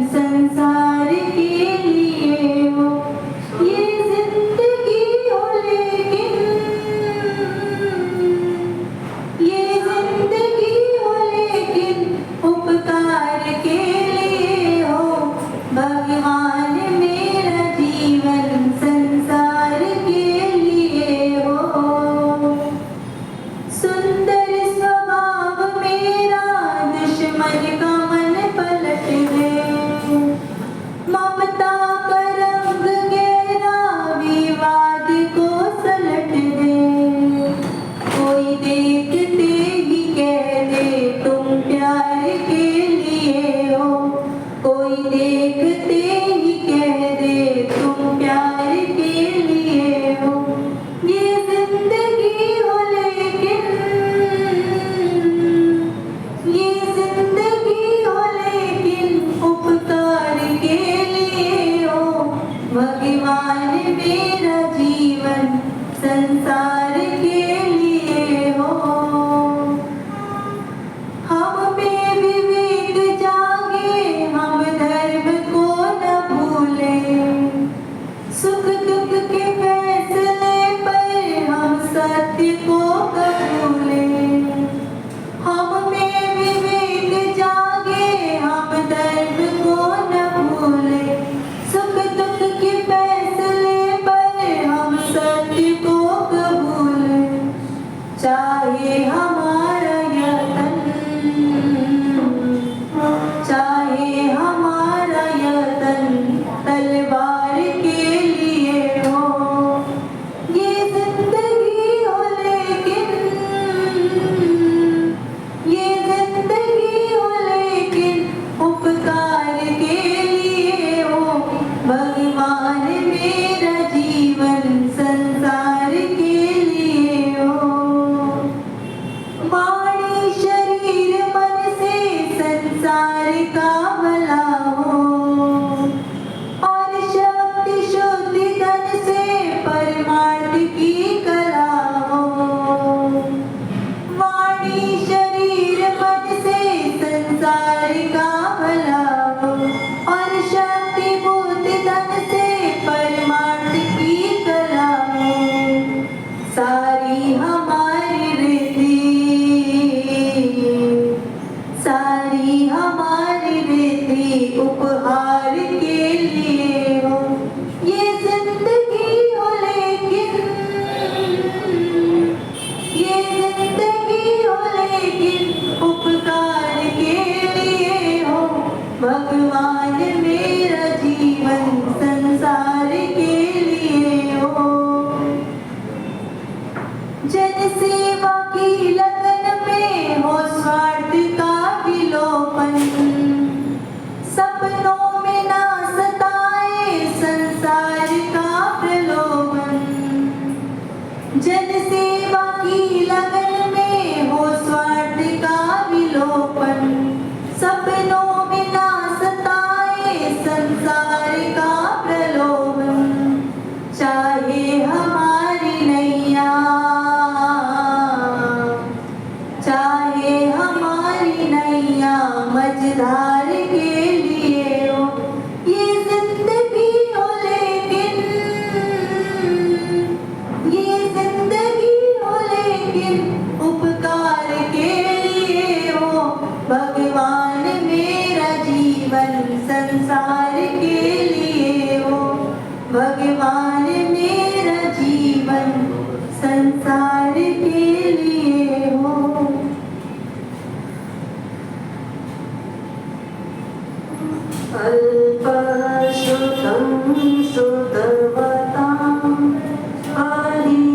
संसार के लिए हो, ये जिंदगी हो लेकिन, ये जिंदगी हो लेकिन उपकार के लिए हो। भगवान मेरा जीवन संसार के लिए हो। सुंदर स्वभाव मेरा दुश्मन का मन पलट दे, ममता का रंग गहरा विवाद को सलट दे। कोई देखते ही कह दे तुम प्यार के लिए हो, कोई देखते ही कह दे तुम प्यार के लिए हो। ये जिंदगी हो लेकिन, ये जिंदगी हो लेकिन उपकार के लिए हो। भगवान मेरा जीवन संसार के लिए हो। हम में विवेक जागे, हम धर्म को न भूलें, सुख दुख के फैसले पर हम सत्य को कबूलें। हम में विवेक जागे, हम धर्म को न भूलें, सुख दुख के फैसले पर हम सत्य को कबूलें। चाहे हमारा यह तन, चाहे हमारा यह तन तलवार के लिए हो। ये जिंदगी हो लेकिन, ये जिंदगी हो लेकिन उपकार के लिए हो। भगवान मेरा जीवन संसार के लिए हो। वाणी शरीर मन से संसार का भला हो, और शक्ति शुद्धि धन से परमार्थ की कला हो। वाणी शरीर मन से संसार का भला हो, और शक्ति बुद्धि धन से परमार्थ की कला हो। सारी हमारी रिद्धि, सारी हमारी रिद्धि उपहार के लिए हो। ये जिंदगी हो लेकिन, ये जिंदगी हो लेकिन उपकार के लिए हो। भगवान मेरा जीवन संसार के लिए हो। जन सेवा की लगन में हो स्वार्थ का विलोपन, सपनों में ना सताए संसार का प्रलोभन। जन सेवा की लगन में हो स्वार्थ का विलोपन, सपनों में ना सताए संसार का प्रलोभन। चाहे हमारी नैया, चाहे हमारी नैया मझधार के लिए हो। ये जिंदगी हो लेकिन, ये जिंदगी हो लेकिन उपकार के लिए हो। भगवान मेरा जीवन संसार के लिए हो। भगवान मेरा जीवन संसार के लिए हो। अल्पश्रुतं श्रुतवतां परिहासधाम,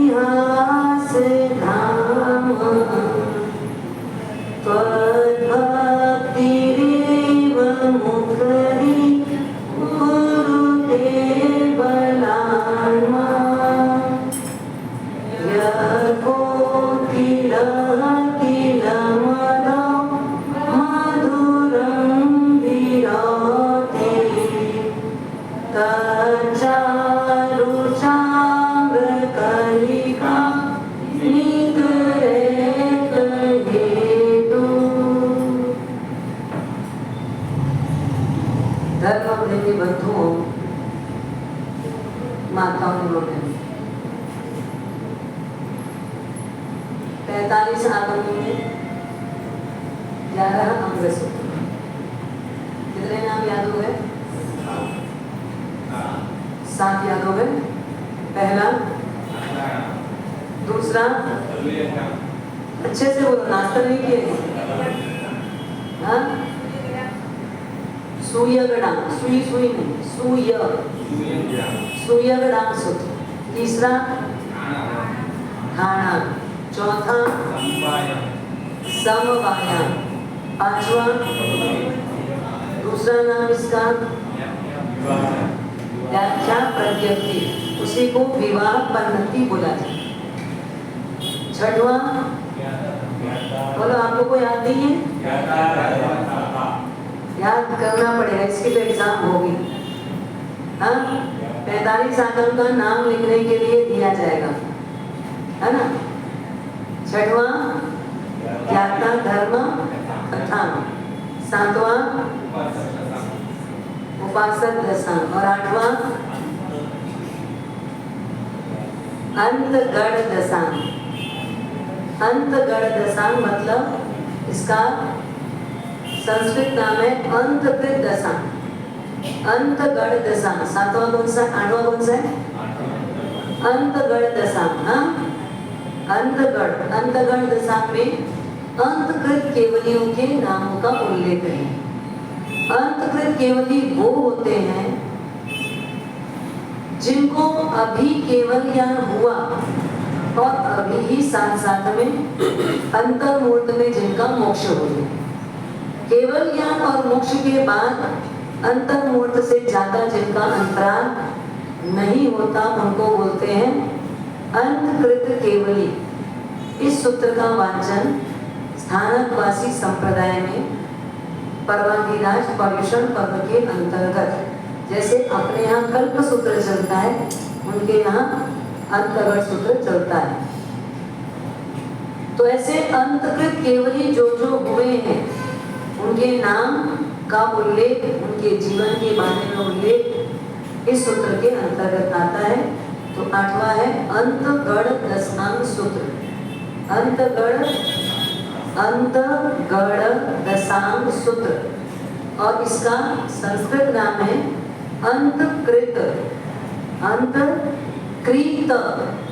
त्वद्भक्तिरेव मुखरी कुरुते बलान्मा। यकोकिलः किलमदो मधुरं विरोधे, तच्चा धर्म प्रेमी बंधुओं, माताओं बहनों, 45 आगमों में 11 अंग सूत्र। कितने नाम याद हो गए? 7 याद हो गए। पहला, दूसरा, अच्छे से बोलो, नाश्ता नहीं किए? हाँ, सूयगणांग, सुई सुई नहीं, सूयगणांग सूत्र। तीसरा, खाना। चौथा, समवायाम। पांचवा, दूसरा नाम इसका व्याख्या प्रज्ञप्ति, उसी को विवाह पद्धति बोला जाए। छठवां, बोलो, आपको कोई याद नहीं है? याद करना पड़ेगा, इसके लिए एग्जाम होगी। हाँ, 45 आगम का नाम लिखने के लिए दिया जाएगा, है ना? छठवां, ज्ञाता धर्म कथा। सातवां, उपासक दशांग। और 8वां, अंतगढ़ दशांग। अंतगढ़ दशांग मतलब इसका संस्कृत नाम है अंतकृत दशांग। अंतगढ़ दशांग। 7वां कौन सा? 8वां कौन सा है? अंतगढ़ दशांग। हाँ, अंतगढ़ दशांग में अंतकृत केवलियों के नामों का उल्लेख है। अंतकृत केवली वो होते हैं जिनको अभी केवल ज्ञान हुआ और अभी ही साथ साथ में अंतर्मुहूर्त में जिनका मोक्ष हो गया। केवल ज्ञान और मोक्ष के बाद अंतर्मुहूर्त से ज्यादा जिनका अंतराल नहीं होता उनको बोलते हैं अंतकृत केवली। इस सूत्र का वाचन स्थानकवासी संप्रदाय में पर्वाधिराज पर्युषण पर्व के अंतर्गत, जैसे अपने यहाँ कल्प सूत्र चलता है, उनके यहाँ अंतगढ़ सूत्र चलता है। तो ऐसे अंतकृत केवली जो जो हुए हैं उनके नाम का उल्लेख, उनके जीवन के बारे में उल्लेख इस सूत्र के अंतर्गत आता है। तो 8वां है अंतगढ़ दशांग सूत्र। अंतगढ़ दशांग सूत्र, और इसका संस्कृत नाम है अंतकृत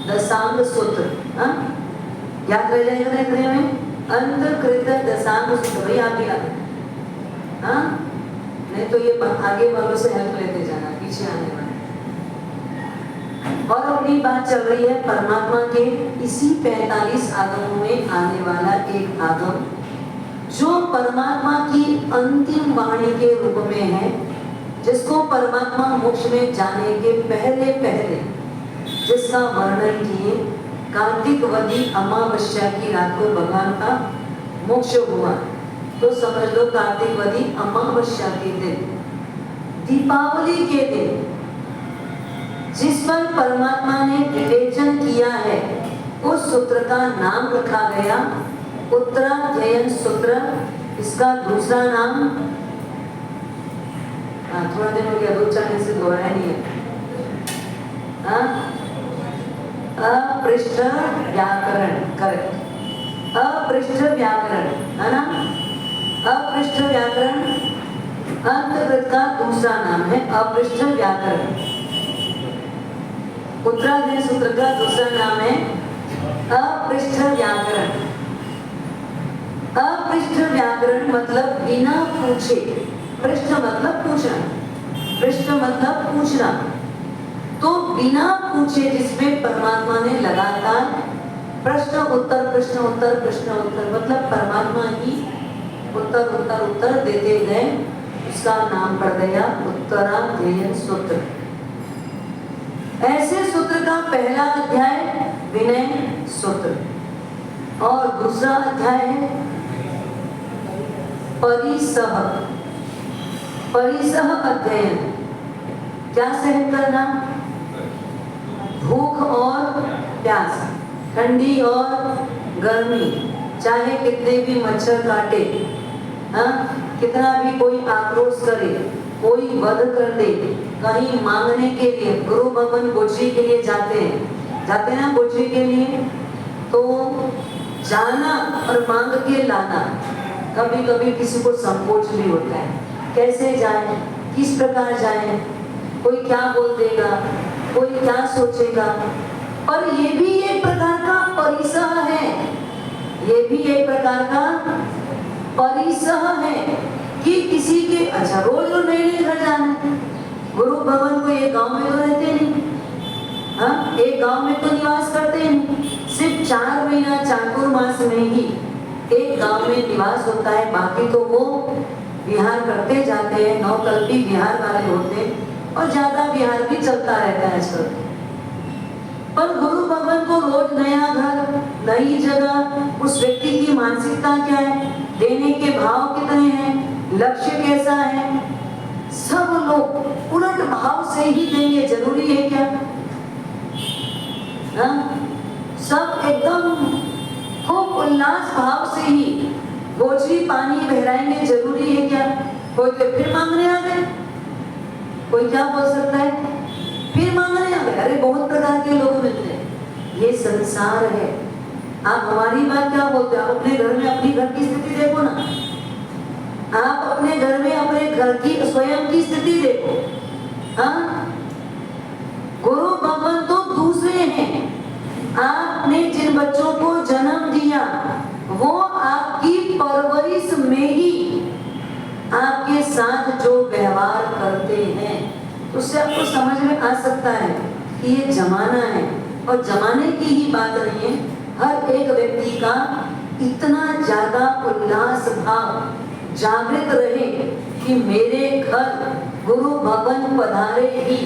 दशांग सूत्र। हाँ, याद रह जाएगा ना इतने में? अंतकृत दशांग सूत्र। भाई आप याद, हाँ, नहीं तो ये आगे वालों से हेल्प लेते जाना, पीछे आने वाले। और अपनी बात चल रही है परमात्मा के इसी 45 आगमों में आने वाला एक आगम जो परमात्मा की अंतिम वाणी के रूप में है, जिसको परमात्मा मोक्ष में जाने के पहले पहले जिसका वर्णन किए। कार्तिक वदी अमावस्या की रात को भगवान का मोक्ष हुआ, तो समझ लो कार्तिक वदी अमावस्या के दिन, दीपावली के दिन जिस पर परमात्मा ने विवेचन किया है, उस सूत्र का नाम रखा गया उत्तराध्ययन सूत्र। इसका दूसरा नाम, थोड़ा दिन हो गया, 2-4 दिन से दोहराया नहीं है, अपृष्ठ व्याकरण। करेक्ट, अपृष्ठ व्याकरण है ना? अपृष्ठ व्याकरण अंतर्गत का दूसरा नाम है अपृष्ठ व्याकरण। उत्तराध्ययन सूत्र का दूसरा नाम है अपृष्ठ व्याकरण। अपृष्ठ व्याकरण मतलब बिना पूछे, पृष्ठ मतलब पूछना, पृष्ठ मतलब पूछना, तो बिना पूछे जिसमें परमात्मा ने लगातार प्रश्न उत्तर प्रश्न उत्तर प्रश्न उत्तर, मतलब परमात्मा ही उत्तर उत्तर उत्तर देते गए, उसका नाम पड़ गया उत्तराध्ययन सूत्र। ऐसे सूत्र का पहला अध्याय विनय सूत्र और दूसरा अध्याय है परिसह। परिसह अध्ययन, क्या सहन करना? भूख और प्यास, ठंडी और गर्मी, चाहे कितने भी मच्छर काटे, हाँ, कितना भी कोई आक्रोश करे, कोई वध कर दे, कहीं मांगने के लिए, गुरु भवन गोचरी के लिए जाते हैं ना गोचरी के लिए, तो जाना और मांग के लाना, कभी कभी किसी को संकोच भी होता है, कैसे जाए, किस प्रकार जाए, कोई क्या बोल देगा, कोई क्या सोचेगा। पर ये भी एक प्रकार का परिसह है, ये भी एक प्रकार का परिसह है कि किसी के, अच्छा रोज रोज नए नए घर जाना, गुरु भवन को एक गांव में तो रहते नहीं, हाँ एक गांव में तो निवास करते नहीं, सिर्फ 4 महीना चातुर्मास में ही एक गांव में निवास होता है, बाकी तो वो विहार करते जाते हैं, नौकल्पी विहार वाले होते हैं और ज्यादा विहार भी चलता रहता है आजकल। पर गुरु भगवान को रोज नया घर, नई जगह, उस व्यक्ति की मानसिकता क्या है, देने के भाव कितने हैं, लक्ष्य कैसा है, सब लोग उलट भाव से ही देंगे, जरूरी है क्या? हाँ? सब एकदम खूब उल्लास भाव से ही गोचरी पानी बहराएंगे, जरूरी है क्या? कोई तो फिर मांगने आ गए, कोई क्या बोल सकता है, फिर मांगने आ गए। अरे बहुत प्रकार के लोग मिलते हैं, ये संसार है। आप हमारी बात क्या बोलते हो, आप अपने घर में अपनी घर की स्थिति देखो ना, आप अपने घर में अपने घर की स्वयं की स्थिति देखो। हाँ, गुरु भगवान तो दूसरे हैं, आपने जिन बच्चों को जन्म दिया वो आपकी परवरिश में ही आपके साथ जो व्यवहार करते हैं, उससे आपको समझ में आ सकता है कि ये जमाना है। और जमाने की ही बात नहीं है, हर एक व्यक्ति का इतना ज्यादा उल्लास भाव जागृत रहे कि मेरे घर गुरु भगवान पधारे ही,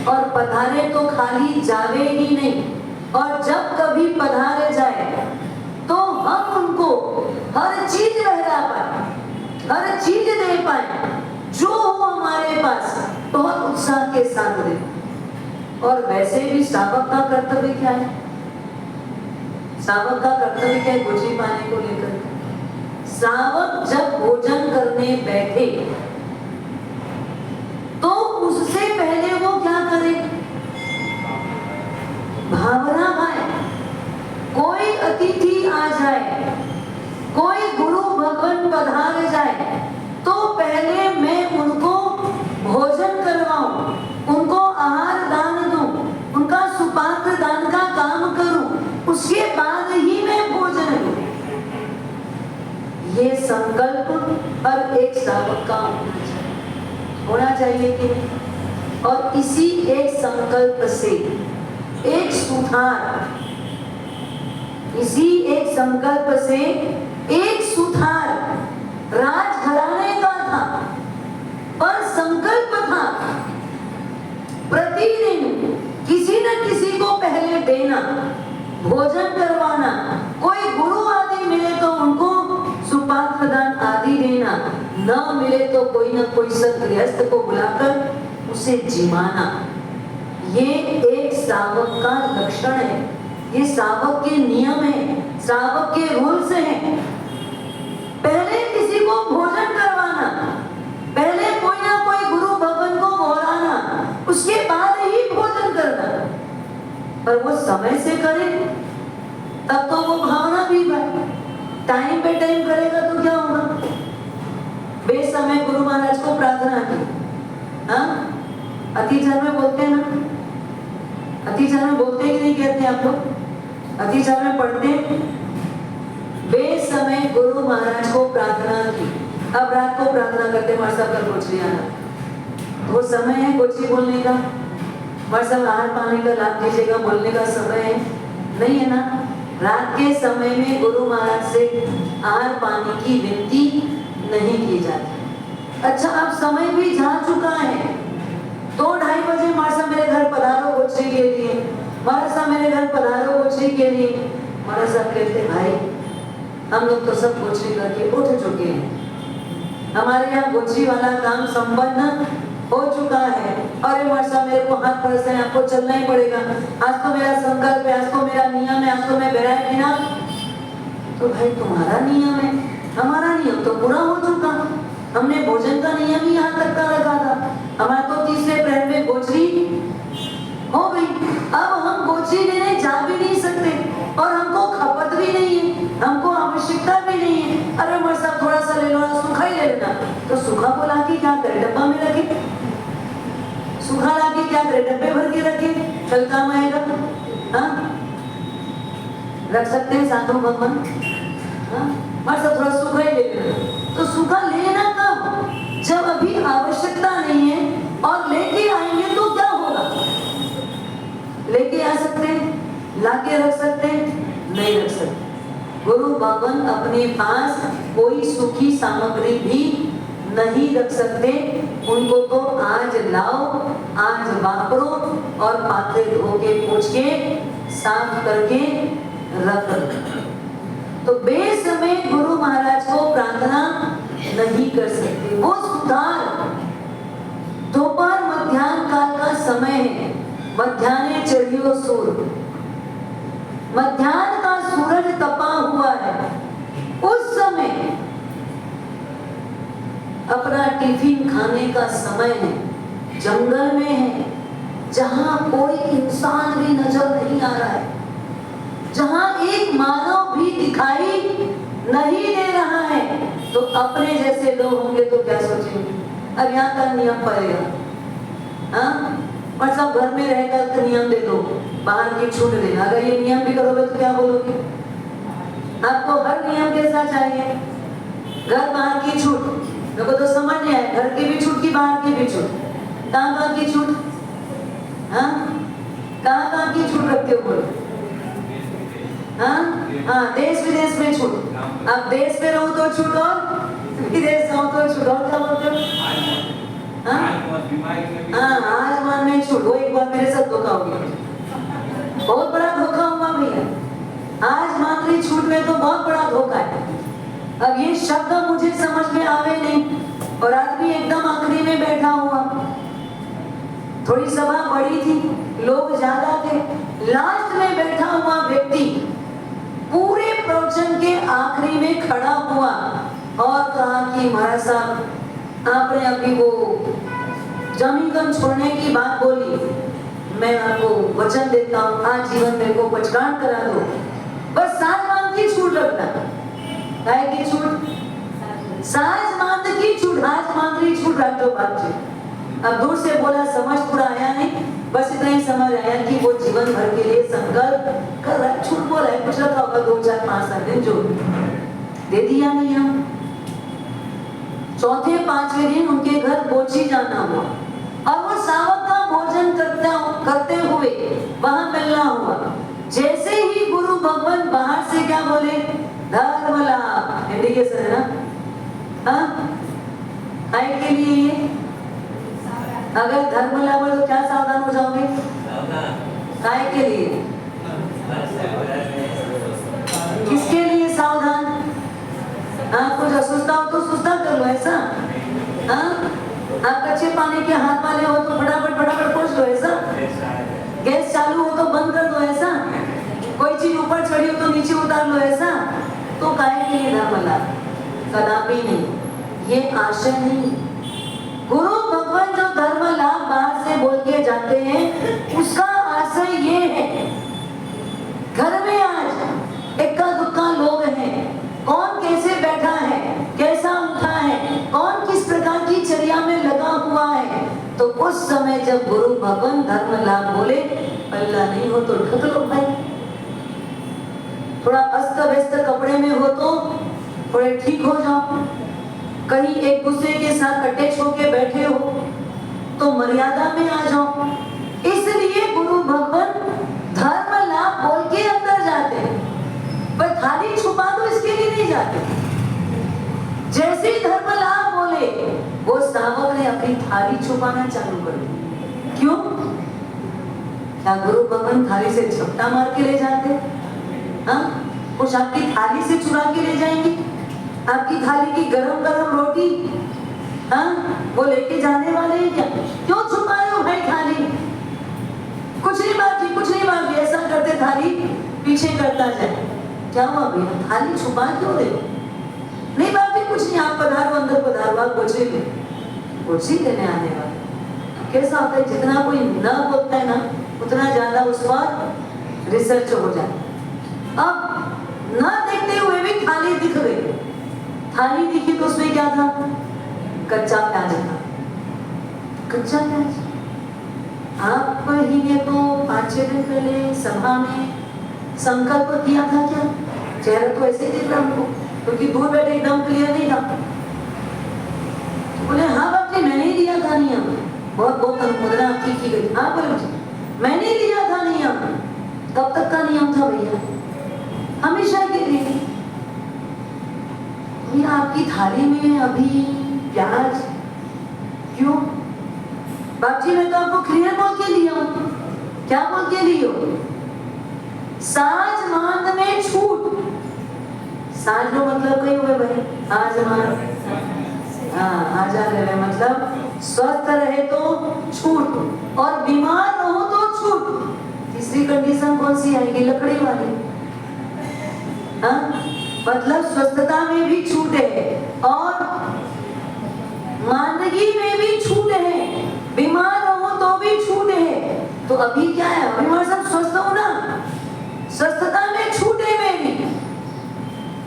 और पधारे तो खाली जावे ही नहीं, और जब कभी पधारे जाए तो हम उनको हर चीज लहरा पाए, हर चीज दे पाए, जो हो हमारे पास बहुत उत्साह के साथ दे। और वैसे भी श्रावक का कर्तव्य क्या है, श्रावक का कर्तव्य क्या है गोचरी पाने को लेकर? श्रावक जब भोजन करने बैठे तो उससे पहले वो क्या करे, भावना पाए। कोई अतिथि आ जाए, कोई गुरु भगवान पधार जाए, तो पहले मैं उनको भोजन करवाऊं, उनको आहार दान दूं, उनका सुपात्र दान का काम करूं, उसके बाद ही मैं भोजन दूं। ये संकल्प हर एक श्रावक का होना चाहिए कि नहीं? और इसी एक संकल्प से एक सुधार, इसी एक संकल्प से एक सुधार राजघराने का था, पर संकल्प था प्रतिदिन किसी न किसी को पहले देना, भोजन करवाना, कोई गुरु आदि मिले तो उनको सुपात्र दान आदि देना, न मिले तो कोई न कोई सतगृहस्थ को बुलाकर उसे जिमाना। ये एक श्रावक का लक्षण है, ये श्रावक के नियम है, श्रावक के रूल्स हैं। पहले किसी को भोजन करवाना, पहले कोई ना कोई गुरु भगवान को बोलाना, उसके बाद ही भोजन करना। पर वो समय से करे तब तो वो भावना भी भाई, टाइम पे टाइम करेगा तो क्या होगा? बेसमय गुरु महाराज को प्रार्थना की, हाँ अतिचार में बोलते हैं ना, अतिचार में बोलते हैं कि नहीं कहते आप लोग? अतिचार में पढ़ते हैं, बेसमय गुरु महाराज को प्रार्थना की। अब रात को प्रार्थना करते हमारे साहब का गोचरी आना, वो समय है गोचरी बोलने का, हमारे साहब आहार पानी का लाभ दीजिएगा बोलने का समय है नहीं है ना? रात के समय में गुरु महाराज से आहार पानी की विनती नहीं की जाती। अच्छा अब समय भी जा चुका है, 2-2:30 बजे हमारे साहब मेरे घर पधारो गोचरी के लिए, हमारे साहब मेरे घर पधारो गोचरी के लिए। हमारे साहब कहते भाई हम लोग तो सब गोचरी करके उठ चुके हैं, हमारे यहाँ गोचरी वाला काम संपन्न हो चुका है। अरे हमारे साहब मेरे को हाथ फंस है, आपको चलना ही पड़ेगा, आज तो मेरा संकल्प है, आज तो मेरा नियम है, आज तो मैं बहराए बिना। तो भाई तुम्हारा नियम है, हमारा नियम तो पूरा हो चुका, हमने भोजन का नियम ही यहाँ तक का रखा था। हमारा तो तीसरे प्रहर में गोचरी हो गई, अब हम गोचरी लेने जा भी नहीं सकते और हमको खपत भी नहीं है, हमको आवश्यकता भी नहीं है। अरे मर साहब थोड़ा सा ले लो ना, सूखा ही ले लेना। तो सूखा को लाके क्या करे, डब्बा में रखे, सूखा लाके क्या करे, डब्बे भर के रखे, कल काम आएगा। हाँ रख सकते हैं साधु भगवान, मर साहब थोड़ा सूखा ही ले लेना। तो सूखा लेना कब, जब अभी आवश्यकता नहीं है, और लेके आएंगे तो क्या होगा, लेके आ सकते हैं, लाके रख सकते हैं, नहीं रख सकते। गुरु भगवान अपने पास कोई सूखी सामग्री भी नहीं रख सकते, उनको तो आज लाओ, आज वापरो और पात्रे धो के पोंछ के साफ करके रख दो। तो बेसमय गुरु महाराज को प्रार्थना नहीं कर सकते। वो सुधार दोपहर मध्याह्न काल का समय है, मध्याह्ने चढ़ियो सूर्य, मध्याह्न का सूरज तपा हुआ है, उस समय अपना टिफिन खाने का समय है, जंगल में है, जहां कोई इंसान भी नजर नहीं आ रहा है, जहां एक मानव भी दिखाई नहीं दे रहा है। तो अपने जैसे लोग होंगे तो क्या सोचेंगे, अब यहाँ का नियम पड़ेगा। और सब घर में रहकर तो नियम दे दो, बाहर की छूट देना। अगर ये नियम भी करोगे तो क्या बोलोगे, आपको हर नियम कैसा चाहिए, घर बाहर की छूट। मेरे को तो समझ नहीं आया, घर की भी छूट की बाहर की भी छूट, कहाँ की छूट, कहाँ की छूट रखते हो बोलो। हाँ देश विदेश में छूट, अब देश में रहो तो छूट और विदेश रहो तो छूट, और क्या बोलते हो, आसमान में छूट। वो एक बार मेरे साथ धोखा हो गया, बहुत बड़ा धोखा हुआ भैया। आज मात्र छूट में तो बहुत बड़ा धोखा है। अब ये शब्द मुझे समझ में आवे नहीं, और आदमी एकदम आखिरी में बैठा हुआ, थोड़ी सभा बड़ी थी, लोग ज्यादा थे, लास्ट में बैठा हुआ व्यक्ति पूरे प्रवचन के आखिरी में खड़ा हुआ और कहा कि महाराज साहब आपने अभी वो जमीन छोड़ने की बात बोली, मैं आपको वचन देता हूँ आज जीवन मेरे को पचकान करा दो, बस साजमांद की छूट रखना। काय की छूट, साजमांद की छूट, हाजमांद की छूट रख दो बात। अब दूर से बोला, समझ पूरा आया नहीं, बस इतना ही समझ आया कि वो जीवन भर के लिए संकल्प कर रहा है। छूट बोला है, कुछ रखा होगा 2 4 5 7 दिन, जो दे दिया नहीं। हम चौथे 5वें दिन उनके घर बोची जाना हुआ, और वो सावक का भोजन करते हुए वहां मिलना हुआ। जैसे ही गुरु भगवान बाहर से क्या बोले, धर्म लाभ, इंडिकेशन है ना, काय के लिए ये, अगर धर्म लाभ है तो क्या सावधान हो जाओगे, काय के लिए, किसके लिए सावधान, कुछ असुस्ता हो तो सुस्ता कर लो, ऐसा। आप कच्चे पानी के हाथ वाले हो तो फटाफट पोंछ लो, ऐसा। गैस चालू हो तो बंद कर दो, ऐसा। कोई चीज ऊपर चढ़ी हो तो नीचे उतार लो, ऐसा। तो काय के लिए धर्म लाभ, कदापि नहीं, ये आशय नहीं। गुरु भगवान जो धर्म लाभ बाहर से बोल के जाते हैं, उसका आशय ये है, घर में आज इक्का दुक्का लोग हैं, कौन कैसे बैठा है, कैसा उठा है, कौन किस प्रकार की चर्या में लगा हुआ है। तो उस समय जब गुरु भगवान धर्म लाभ बोले, पल्ला नहीं हो तो ढक लो भाई, थोड़ा अस्त व्यस्त कपड़े में हो तो थोड़े ठीक हो जाओ, कहीं एक दूसरे के साथ अटैच होके बैठे हो तो मर्यादा में आ जाओ। इसलिए गुरु भगवान धर्म लाभ बोल के अंदर जाते हैं, पर थाली छुपा दो इसके लिए नहीं जाते। जैसे ही धर्म लाभ बोले, वो सावक ने अपनी थाली छुपाना चालू कर दी। क्यों? क्या गुरु भगवान थाली से झपटा मार के ले जाते? कुछ आपकी थाली से चुरा के ले जाएंगे? आपकी थाली की गरम गरम रोटी वो लेके जाने वाले हैं क्या? क्यों छुपा रहे हो भाई थाली? कुछ नहीं बाकी, ऐसा करते थाली पीछे करता जाए। क्या हुआ भैया, थाली छुपा क्यों रहे हो? नहीं बाकी कुछ नहीं, आप पधारो, अंदर पधारो, आप गोचरी लेने आने वाले। कैसा होता है, जितना कोई न बोलता है ना उतना ज्यादा उस पर रिसर्च हो जाए। अब ना देखते हुए भी थाली दिख गई, थाली दिखी तो उसमें क्या था, कच्चा प्याज था, कच्चा प्याज। आप ही ने तो 5-6 दिन पहले सभा में संकल्प किया था क्या, चेहरा तो ऐसे दिख रहा हमको, क्योंकि दूर बैठे एकदम क्लियर नहीं था। बोले हाँ बाप जी मैंने ही लिया था नियम, बहुत बहुत अनुमोदना आपकी की गई। हाँ बोले मैंने ही लिया था नियम। कब तक का नियम था भैया, हमेशा के लिए। आपकी थाली में अभी प्याज क्यों, बाप जी मैं तो आपको क्लियर बोल के लिया हूं। क्या बोल के लियो, साज मांद में छूट। साज लो मतलब कहीं हुए भाई, आज आजा रहे मतलब स्वस्थ रहे तो छूट, और बीमार रहो तो छूट। तीसरी कंडीशन कौन सी आएगी, लकड़ी वाली। मतलब स्वस्थता में भी छूट है और मानगी में भी छूट है, बीमार रहो तो भी छूट है। तो अभी क्या है, बीमार सब स्वस्थ हो ना, स्वस्थता में छूट है मेरी।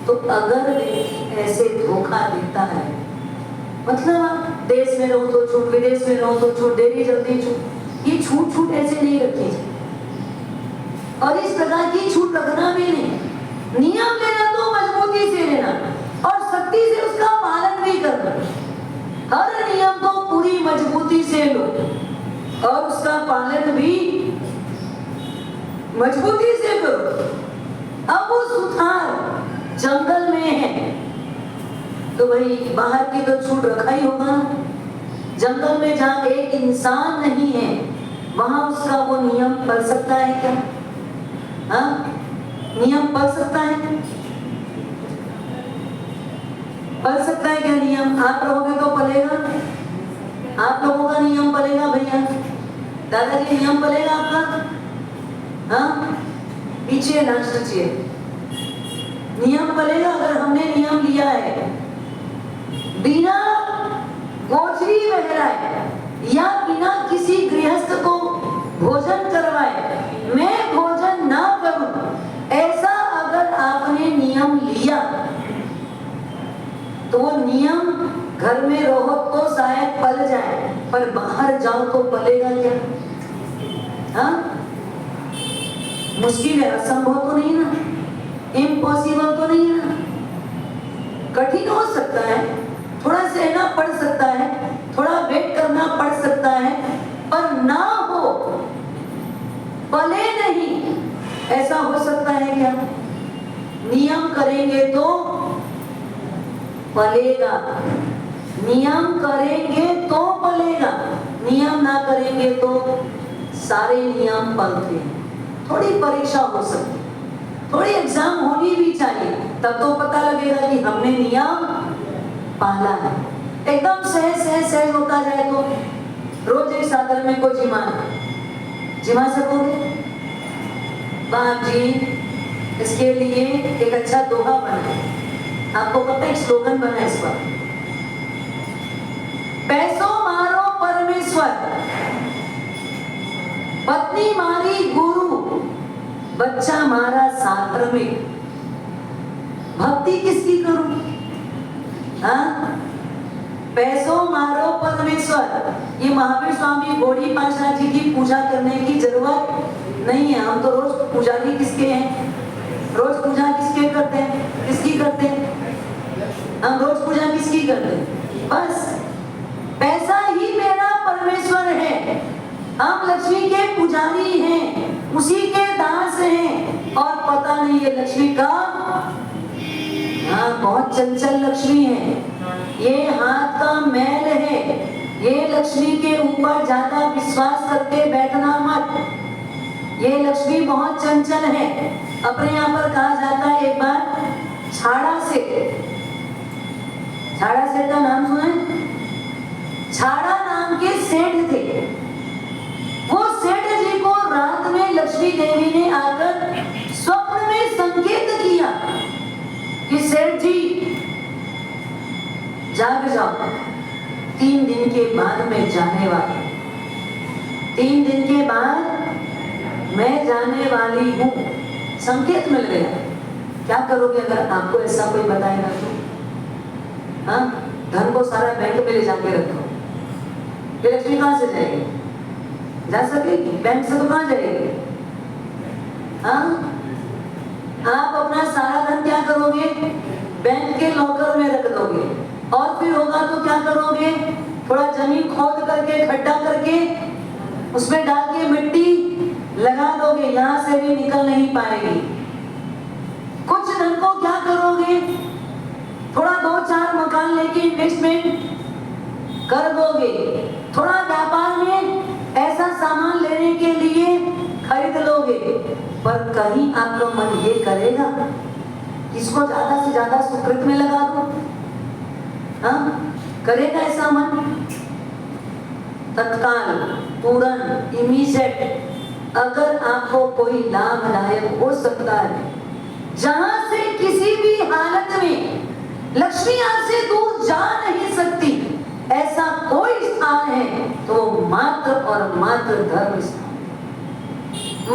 तो अगर ऐसे धोखा देता है, मतलब आप देश में रहो तो छूट, विदेश में रहो तो छूट, देरी जल्दी छूट, ये छूट छूट ऐसे नहीं रखी और इस प्रकार की छूट रखना भी नहीं। नियम लेना तो मजबूती से लेना और सख्ती से उसका पालन भी करना। हर नियम को पूरी मजबूती से लो और उसका पालन भी मजबूती से करो। अब वो सुथार जंगल में है तो भाई बाहर की तो छूट रखा ही होगा। जंगल में जहाँ एक इंसान नहीं है वहां उसका वो नियम पढ़ सकता है क्या? हाँ, नियम पढ़ सकता है? पढ़ सकता है क्या नियम? आप रहोगे तो पलेगा, आप लोगों का नियम पलेगा भैया, दादाजी नियम पलेगा आपका? हाँ, पीछे लास्ट चेयर नियम पलेगा। अगर हमने नियम लिया है बिना गोचरी बहराए या बिना किसी गृहस्थ को भोजन करवाए मैं भोजन ना करूं, ऐसा अगर आपने नियम लिया तो वो नियम घर में रहो तो शायद पल जाए, पर बाहर जाओ तो पलेगा क्या? हाँ, मुश्किल है, असंभव तो नहीं ना, इम्पॉसिबल तो नहीं ना, कठिन हो सकता है, थोड़ा सहना पड़ सकता है, थोड़ा वेट करना पड़ सकता है, पर ना हो, पले नहीं, ऐसा हो सकता है क्या? नियम करेंगे तो पलेगा, नियम करेंगे तो पलेगा, नियम ना करेंगे तो सारे नियम पलते हैं। थोड़ी परीक्षा हो सकती है, थोड़ी एग्जाम होनी भी चाहिए, तब तो पता लगेगा कि हमने नियम पाला है। एकदम सहज होता जाए तो रोज एक सागर में को जिमा सकोगे? बाप जी इसके लिए एक अच्छा दोहा बना, आपको पता है, एक स्लोगन बना है इस पर, पैसों मारो परमेश्वर, पत्नी मारी गुरु, बच्चा मारा साक्रमिक, भक्ति किसकी करूं? हाँ, पैसों मारो परमेश्वर। ये महावीर स्वामी गौड़ी पाशाह जी की पूजा करने की जरूरत नहीं है। हम तो रोज पुजारी किसके हैं? रोज पूजा किसके करते हैं? किसकी करते हैं? हम रोज पूजा किसकी करते हैं? बस पैसा ही मेरा परमेश्वर है, हम लक्ष्मी के पुजारी हैं, उसी के दास हैं, और पता नहीं ये लक्ष्मी का, हाँ बहुत चंचल लक्ष्मी है, ये हाथ का मैल है, ये लक्ष्मी के ऊपर ज्यादा विश्वास करके बैठना मत, ये लक्ष्मी बहुत चंचल है। अपने यहाँ पर कहा जाता है, एक बार छाड़ा सेठ का नाम सुना है? छाड़ा नाम के सेठ थे, वो सेठ जी को रात में लक्ष्मी देवी ने आकर स्वप्न में संकेत किया कि सेठ जी जाग जाओ, 3 दिन के बाद मैं जाने वाली, 3 दिन के बाद मैं जाने वाली हूँ। संकेत मिल गया। क्या करोगे अगर आपको ऐसा कोई बताएगा तो? हाँ, धन को सारा बैंक में ले जाके रखो, फिर लक्ष्मी कहाँ से जाएगी? जा सकेगी? बैंक से तो कहाँ जाएगी? हाँ, आप अपना सारा धन क्या करोगे? बैंक के लॉकर में रख दोगे, और फिर होगा तो क्या करोगे? थोड़ा जमीन खोद करके, खड्डा करके, उसमें डाल के मिट्टी लगा दोगे, यहाँ से भी निकल नहीं पाएगी। कुछ धन को क्या करोगे? थोड़ा 2-4 मकान लेके इन्वेस्टमेंट कर दोगे, थोड़ा व्यापार में ऐसा सामान लेने के लिए खरीद लोगे, पर कहीं आपका मन ये करेगा इसको ज्यादा से ज्यादा सुकृत में लगा दो? हाँ, करेगा ऐसा मन? तत्काल, तुरंत, इमीडिएट अगर आपको कोई लाभदायक हो सकता है, जहां से किसी भी हालत में लक्ष्मी आपसे दूर जा नहीं सकती, ऐसा कोई स्थान है तो मात्र और मात्र धर्म स्थान,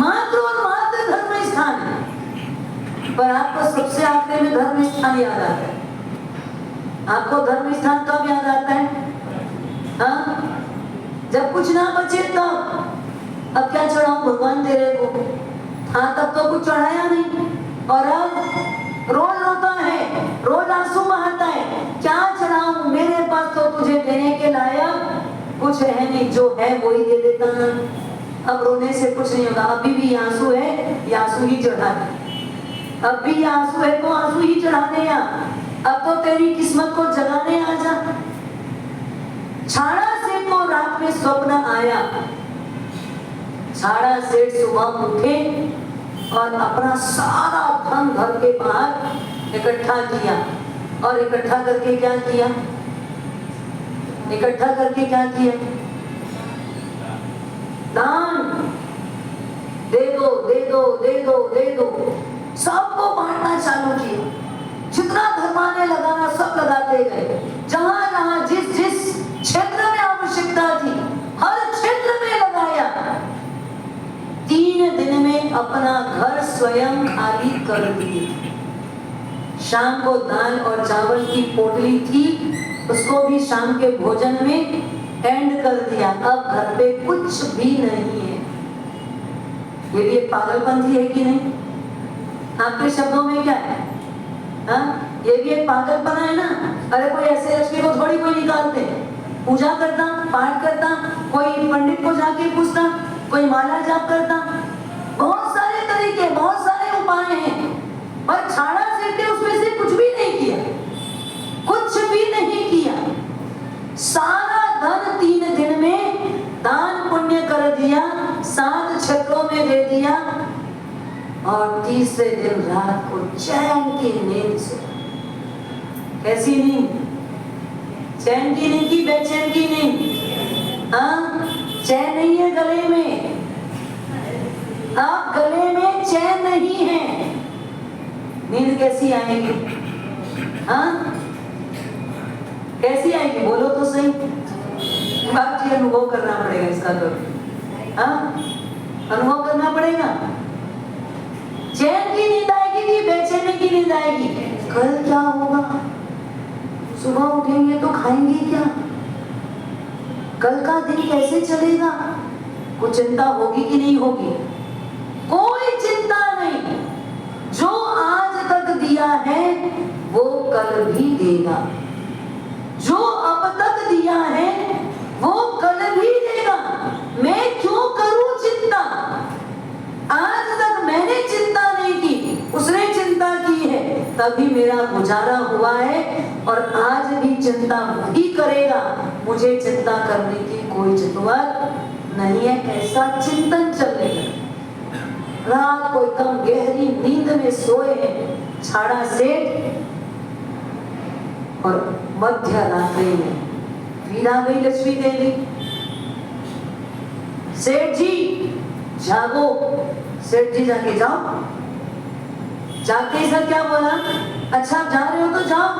मात्र और मात्र धर्म स्थान है। पर आपको सबसे आखिर में धर्म स्थान याद आता है। आपको धर्म स्थान कब याद आता है? हाँ, जब कुछ ना बचे तब। अब क्या चढ़ाऊं भगवान तेरे को? हाँ, तब तो कुछ चढ़ाया नहीं, और अब रोज रोता है, रोज आंसू बहाता है, क्या चढ़ाऊं? मेरे पास तो तुझे देने के लायक कुछ है नहीं, जो है वो ही दे देता है। अब रोने से कुछ नहीं होगा। अभी भी आंसू है, ये आंसू ही चढ़ा दे। अब भी आंसू है तो आंसू ही चढ़ाने आ। अब तो तेरी किस्मत को जगाने आ जा। छाड़ा सेठ को रात में स्वप्न आया। छाड़ा सेठ सुबह उठे और अपना सारा धन घर के बाहर इकट्ठा किया, और इकट्ठा करके क्या किया? इकट्ठा करके क्या किया? दान, दे दो दे दो दे दो दे दो, सबको बांटना चालू किया। जितना धर्माने लगाना सब लगाते गए, जहां जहां जिस जिस क्षेत्र में आवश्यकता थी हर क्षेत्र में लगाया। 3 दिन में अपना घर स्वयं खाली कर दिए। शाम को दाल और चावल की पोटली थी, उसको भी शाम के भोजन में एंड कर दिया। अब घर पे कुछ भी नहीं है। ये भी एक पागलपंथी है कि नहीं? आपके शब्दों में क्या है? हाँ, ये भी एक पागलपना है ना। अरे कोई ऐसे लक्ष्मी को थोड़ी कोई निकालते, पूजा करता, पाठ करता, कोई पंडित को जाके पूछता, कोई माला जाप करता, बहुत सारे तरीके, बहुत सारे उपाय हैं, पर छाड़ा सेठ ने उसमें से कुछ भी नहीं किया, कुछ भी नहीं किया। सारा धन 3 दिन में दान पुण्य कर दिया, 7 क्षेत्रों में दे दिया, और तीसरे दिन रात को चैन की नींद से। कैसी नींद? चैन की नींद की बेचैन की नींद? हाँ, चैन नहीं है गले में, आप गले में चैन नहीं है, नींद कैसी आएगी? हाँ, कैसी आएगी? बोलो तो सही। बात ये अनुभव करना पड़ेगा इसका तो। हाँ, अनुभव करना पड़ेगा। चैन की नींद आएगी कि बेचैनी की नींद आएगी? कल क्या होगा? सुबह उठेंगे तो खाएंगे क्या? कल का दिन कैसे चलेगा? कुछ चिंता होगी कि नहीं होगी? कोई चिंता नहीं। जो आज तक दिया है वो कल भी देगा, जो अब तक दिया है वो कल भी देगा। मैं क्यों करूं चिंता? आज तक मैंने चिंता नहीं की, उसने चिंता की है, तभी मेरा गुजारा हुआ है, और आज भी चिंता वही करेगा। मुझे चिंता करने की कोई जरूरत नहीं है। ऐसा चिंतन चलेगा। रात को एकदम गहरी नींद में सोए हैं छाड़ा सेठ, और मध्य रात्रि में फिर आ गई लक्ष्मी देवी। सेठ जी जागो। सेठ जी जाके जाओ। जाके सर क्या बोला? अच्छा जा रहे हो तो जाओ,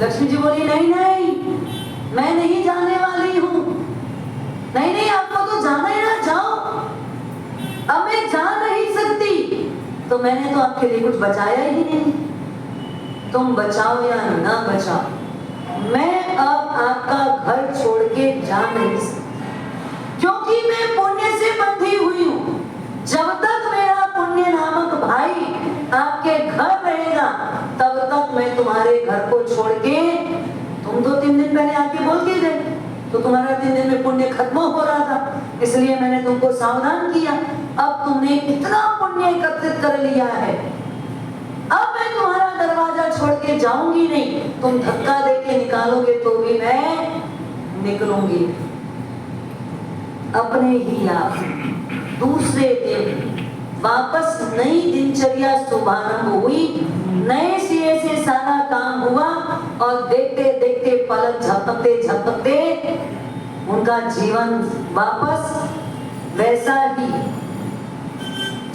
लक्ष्मी जी बोली नहीं नहीं, मैं नहीं जाने वाली हूं। नहीं नहीं, आपको तो जाना ही ना, जाओ। अब मैं जा नहीं सकती, तो मैंने तो आपके लिए कुछ बचाया ही नहीं। तुम बचाओ या ना बचाओ, मैं अब आपका घर छोड़ के जा नहीं सकती, क्योंकि मैं पुण्य से बंधी हुई हूं। जब तक मेरा पुण्य नामक भाई आपके घर रहेगा, तब तक मैं तुम्हारे घर को छोड़ के, तुम तो 3 दिन पहले आके बोल के गए, तो तुम्हारा 3 दिन में पुण्य खत्म हो रहा था, इसलिए मैंने तुमको सावधान किया। अब तुमने इतना पुण्य एकत्रित कर लिया है, अब मैं तुम्हारा दरवाजा छोड़ के जाऊंगी नहीं। तुम धक्का देके निकालोगे तो भी मैं निकलूंगी। अपने ही आप दूसरे दिन वापस नई दिनचर्या शुभारंभ हुई, नए सिरे से सारा काम हुआ, और देखते देखते पलक झपकते झपकते उनका जीवन वापस वैसा ही,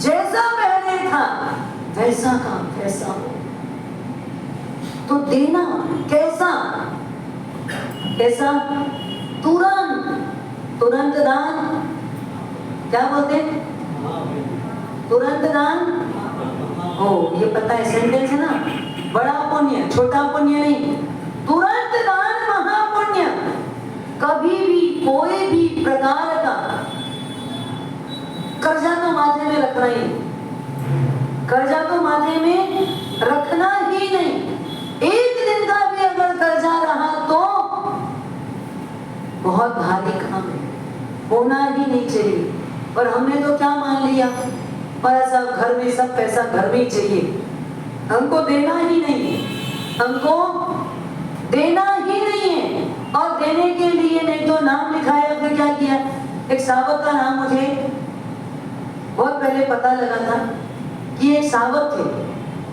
जैसा पहले था वैसा काम कैसा हो। तो देना कैसा कैसा, तुरंत दान, क्या बोलते हैं, तुरंत दान। ओ, ये पता है सेंटेंस है ना, बड़ा पुण्य छोटा पुण्य नहीं, तुरंत दान महापुण्य। कभी भी कोई भी प्रकार का कर्जा तो माथे में रखना ही नहीं, कर्जा तो माथे में रखना ही नहीं। एक दिन का भी अगर कर्जा रहा तो बहुत भारी काम है, होना ही नहीं चाहिए। पर हमने तो क्या मान लिया, पर सब घर में सब पैसा घर में ही चाहिए, हमको देना ही नहीं है, हमको देना ही नहीं है। और देने के लिए नहीं तो नाम लिखाया, फिर क्या किया। एक सावक का नाम मुझे बहुत पहले पता लगा था कि एक सावक थे,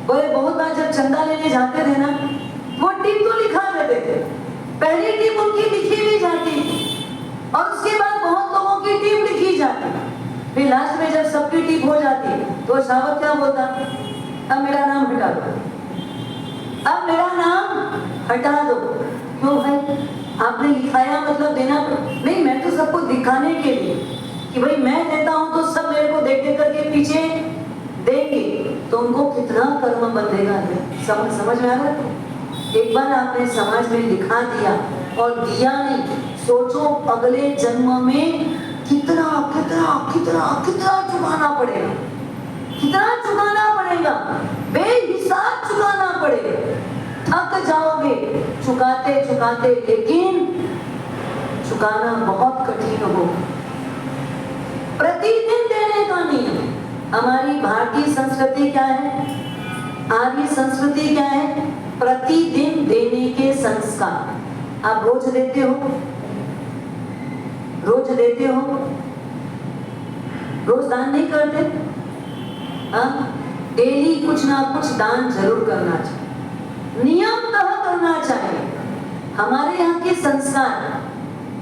बोले बहुत बार जब चंदा लेने जाते थे ना, वो टिप तो लिखा देते थे, पहली टिप उनकी लिखी भी जाती थी, और उसके बाद बहुत लोगों की टिप लिखी जाती, फिर लास्ट में जब सबकी टिप हो जाती तो सावक क्या बोलता, अब मेरा नाम हटा दो, अब मेरा नाम हटा दो। क्यों भाई, आपने लिखाया मतलब देना नहीं, मैं तो सबको दिखाने के लिए कि भाई मैं देता हूं तो सब मेरे को देख देख करके पीछे देंगे, तो उनको कितना कर्म बंधेगा। समझ में आ रहा है। एक बार आपने समाज में दिखा दिया और दिया नहीं, सोचो अगले जन्म में कितना कितना कितना कितना चुकाना पड़ेगा, कितना चुकाना पड़ेगा, बेहिसाब चुकाना पड़ेगा। थक जाओगे चुकाते चुकाते, लेकिन चुकाना बहुत कठिन हो। प्रतिदिन देने का नहीं। हमारी भारतीय संस्कृति क्या है, आर्य संस्कृति क्या है, प्रतिदिन देने के संस्कार। आप रोज देते हो, रोज देते हो, रोज दान नहीं करते, डेली कुछ ना कुछ दान जरूर करना चाहिए, नियमतः करना चाहिए। हमारे यहाँ के संस्कार,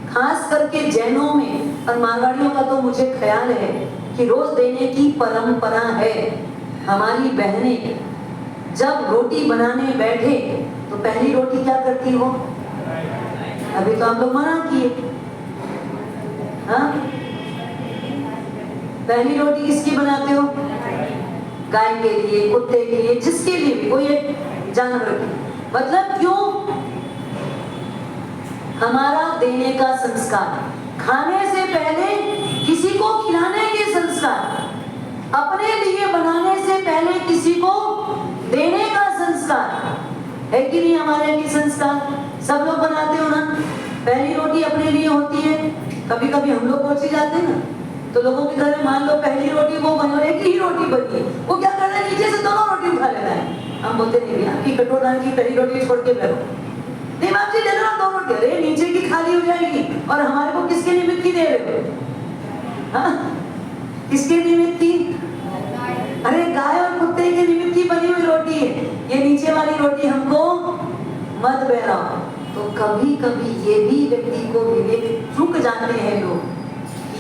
खास करके जैनों में और मारवाड़ियों का तो मुझे ख्याल है कि रोज देने की परंपरा है। हमारी बहनें जब रोटी बनाने बैठे तो पहली रोटी क्या करती हो, अभी तो आप लोग मना किए, हाँ, पहली रोटी किसकी बनाते हो, गाय के लिए, कुत्ते के लिए, जिसके लिए भी, कोई एक जानवर की। मतलब क्यों, हमारा देने का संस्कार, खाने से पहले किसी को खिलाने के संस्कार, अपने लिए बनाने से पहले किसी को देने का संस्कार है कि नहीं। हमारे की संस्कार सब लोग बनाते हो ना, पहली रोटी अपने लिए होती है। कभी कभी हम लोग पहुंचे जाते हैं ना, तो लोगों के घर में मान लो पहली रोटी वो बनी और एक ही रोटी बनी है, वो क्या करता है, नीचे से दोनों रोटी उठा लेता है। हम बोलते नहीं, आपकी कटोरा की पहली रोटी छोड़ के बैठो, नहीं बाप जी दे दो दो रोटी, अरे नीचे की खाली हो जाएगी। और हमारे को किसके निमित्त की दे रहे हो, हाँ, किसके निमित्त की, अरे गाय और कुत्ते के निमित्त की बनी हुई रोटी है, ये नीचे वाली रोटी हमको मत बहराओ। तो कभी कभी ये भी व्यक्ति को विवेक चूक जाते हैं लोग,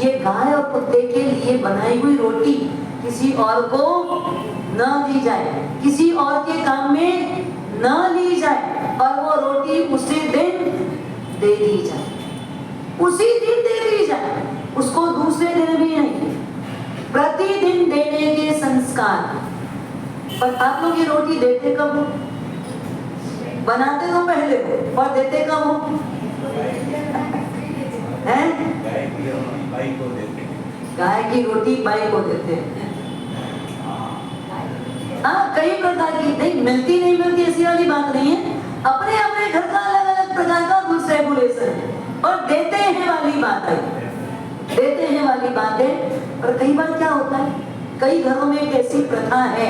ये गाय और कुत्ते के लिए बनाई हुई रोटी किसी और को न दी जाए, किसी और के काम में न ली जाए और वो रोटी उसी दिन दे दी जाए, उसी दिन दे दी जाए, उसको दूसरे दिन भी नहीं, प्रतिदिन देने के संस्कार। पर आप लोग ये रोटी देते कब हो? बनाते तो पहले हो और देते कब हो? हैं? गाय की रोटी बाई को देते हैं। हाँ, कई प्रकार की, नहीं मिलती नहीं मिलती ऐसी वाली बात नहीं है, अपने अपने घर का अलग अलग प्रकार का रूल्स रेगुलेशन है, और देते हैं वाली बात है, देते हैं वाली बात है। और कई बार क्या होता है, कई घरों में एक ऐसी प्रथा है,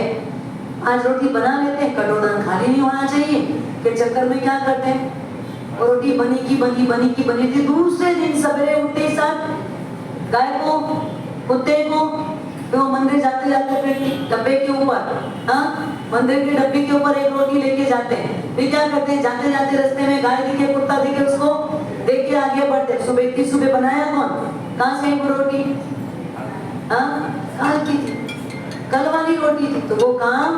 आज रोटी बना लेते हैं, कटोरा खाली नहीं होना चाहिए के चक्कर में क्या करते हैं, रोटी बनी की बनी थी, दूसरे दिन सवेरे उठते ही साथ गाय को, कुत्ते को, तो मंदिर जाते जाते डब्बे के ऊपर, हाँ, मंदिर के डब्बे के ऊपर एक रोटी लेके जाते हैं। फिर क्या करते हैं, जाते जाते रास्ते में गाय दिखे, कुत्ता दिखे, उसको देख के आगे बढ़ते। सुबह इतनी सुबह बनाया कौन, कहाँ से वो रोटी, हाँ, कल की थी, कल वाली रोटी थी, तो वो काम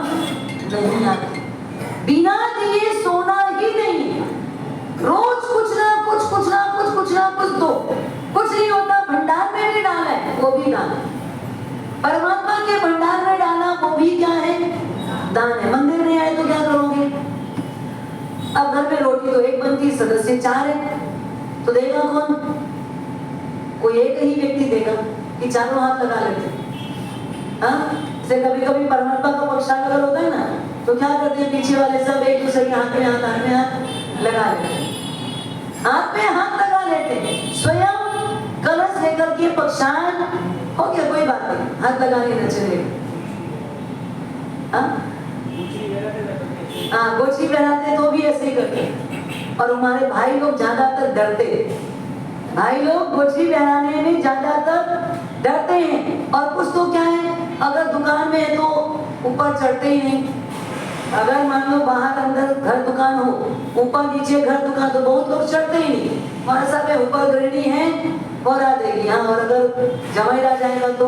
नहीं आती। बिना दिए सोना ही नहीं, रोज कुछ ना कुछ दो, कुछ नहीं होता, भंडार में भी डाला है, वो भी दान है, परमात्मा के भंडार में डाला, वो भी क्या है, दान है। मंदिर में आए तो क्या करोगे, अब घर में रोटी तो एक बनती, सदस्य 4 है, तो देगा कौन, कोई एक ही व्यक्ति देगा कि चारों हाथ लगा लेते, हाँ, जैसे कभी कभी परमात्मा का पक्षाघात अगर होता है ना, तो क्या करते हैं, पीछे वाले सब एक दूसरे के हाथ में हाथ लगा लेते हैं, हाथ में हाथ लगा लेते हैं, स्वयं कलश लेकर के पक्षान हो गया, कोई बात नहीं, हाथ लगाने न चलेगा, हाँ, गोची पहनाते तो भी ऐसे ही करते हैं। और हमारे भाई लोग ज्यादातर डरते हैं, भाई लोग गोची पहनाने में ज्यादातर डरते हैं। और कुछ तो क्या है, अगर दुकान में है तो ऊपर चढ़ते ही नहीं, अगर मान लो बाहर अंदर घर दुकान हो, ऊपर नीचे घर दुकान, तो बहुत लोग चढ़ते ही नहीं, हमारे साथ में ऊपर गृहिणी है और आ देगी, हाँ, और अगर जमाई रह जाएगा तो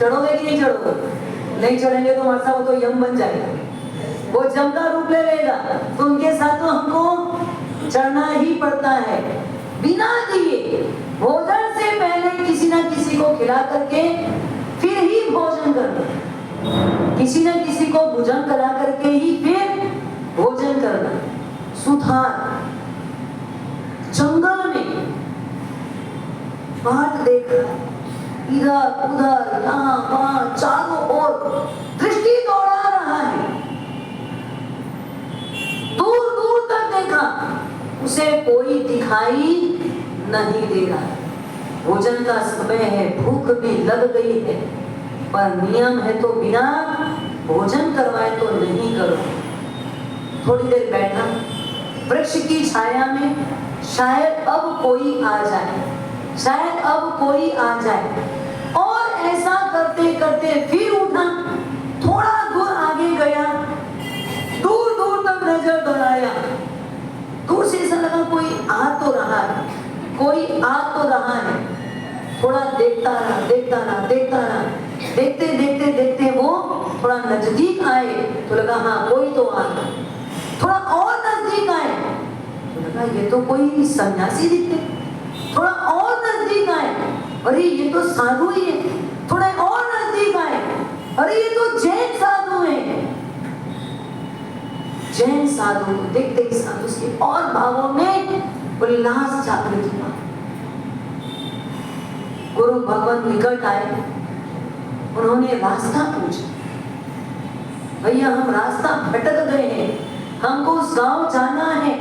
चढ़ोगे कि नहीं चढ़ोगे, नहीं चढ़ेंगे तो हमारे साथ तो यम बन जाएगा, वो जम का रूप ले लेगा, तो उनके साथ तो हमको चढ़ना ही पड़ता है। बिना दिए भोजन से पहले किसी न किसी को खिला करके फिर ही भोजन करना, किसी न किसी को भोजन करा करके ही फिर भोजन करना। सुथार जंगल में बाट देख रहा है, इधर उधर यहाँ वहाँ चारों ओर दृष्टि दौड़ा रहा है, दूर दूर तक देखा, उसे कोई दिखाई नहीं दे रहा है। भोजन का समय है, भूख भी लग गई है, पर नियम है तो बिना भोजन करवाए तो नहीं करो। थोड़ी देर बैठा वृक्ष की छाया में, शायद अब कोई आ जाए, शायद अब कोई आ जाए, और ऐसा करते करते फिर उठा, थोड़ा दूर आगे गया, दूर दूर तक नजर दौड़ाया, दूर से ऐसा लगा कोई आ तो रहा है, कोई आ तो रहा है, थोड़ा देखता रहा, देखते देखते वो थोड़ा नजदीक आए तो लगा हाँ कोई तो आ रहा, थोड़ा और नजदीक आए तो लगा ये तो कोई सन्यासी दिखते, थोड़ा और नजदीक आए, अरे ये तो साधु ही है, थोड़ा और नजदीक आए, अरे ये तो जैन साधु है। जैन साधु को देखते ही साधु के और भावों में उल्लास जागृत हुआ। गुरु भगवान निकट आए, उन्होंने रास्ता पूछा, भैया हम रास्ता भटक गए हैं, हमको उस गांव जाना है,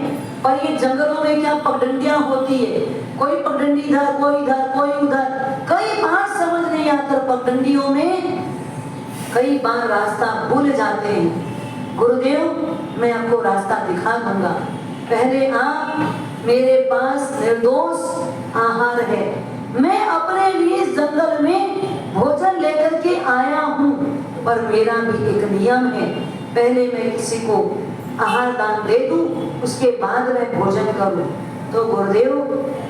पर ये जंगलों में क्या पगडंडियां होती है, कोई पगडंडी इधर, कोई इधर, कोई उधर, कई बार समझ नहीं आता, पगडंडियों में कई बार रास्ता भूल जाते हैं। गुरुदेव मैं आपको रास्ता दिखा दूंगा, पहले आप मेरे पास निर्दोष आहार है, मैं अपने लिए जंगल में भोजन लेकर के आया हूँ, पर मेरा भी एक नियम है, पहले मैं किसी को आहार दान दे दूं, उसके बाद मैं भोजन करूं। तो गुरुदेव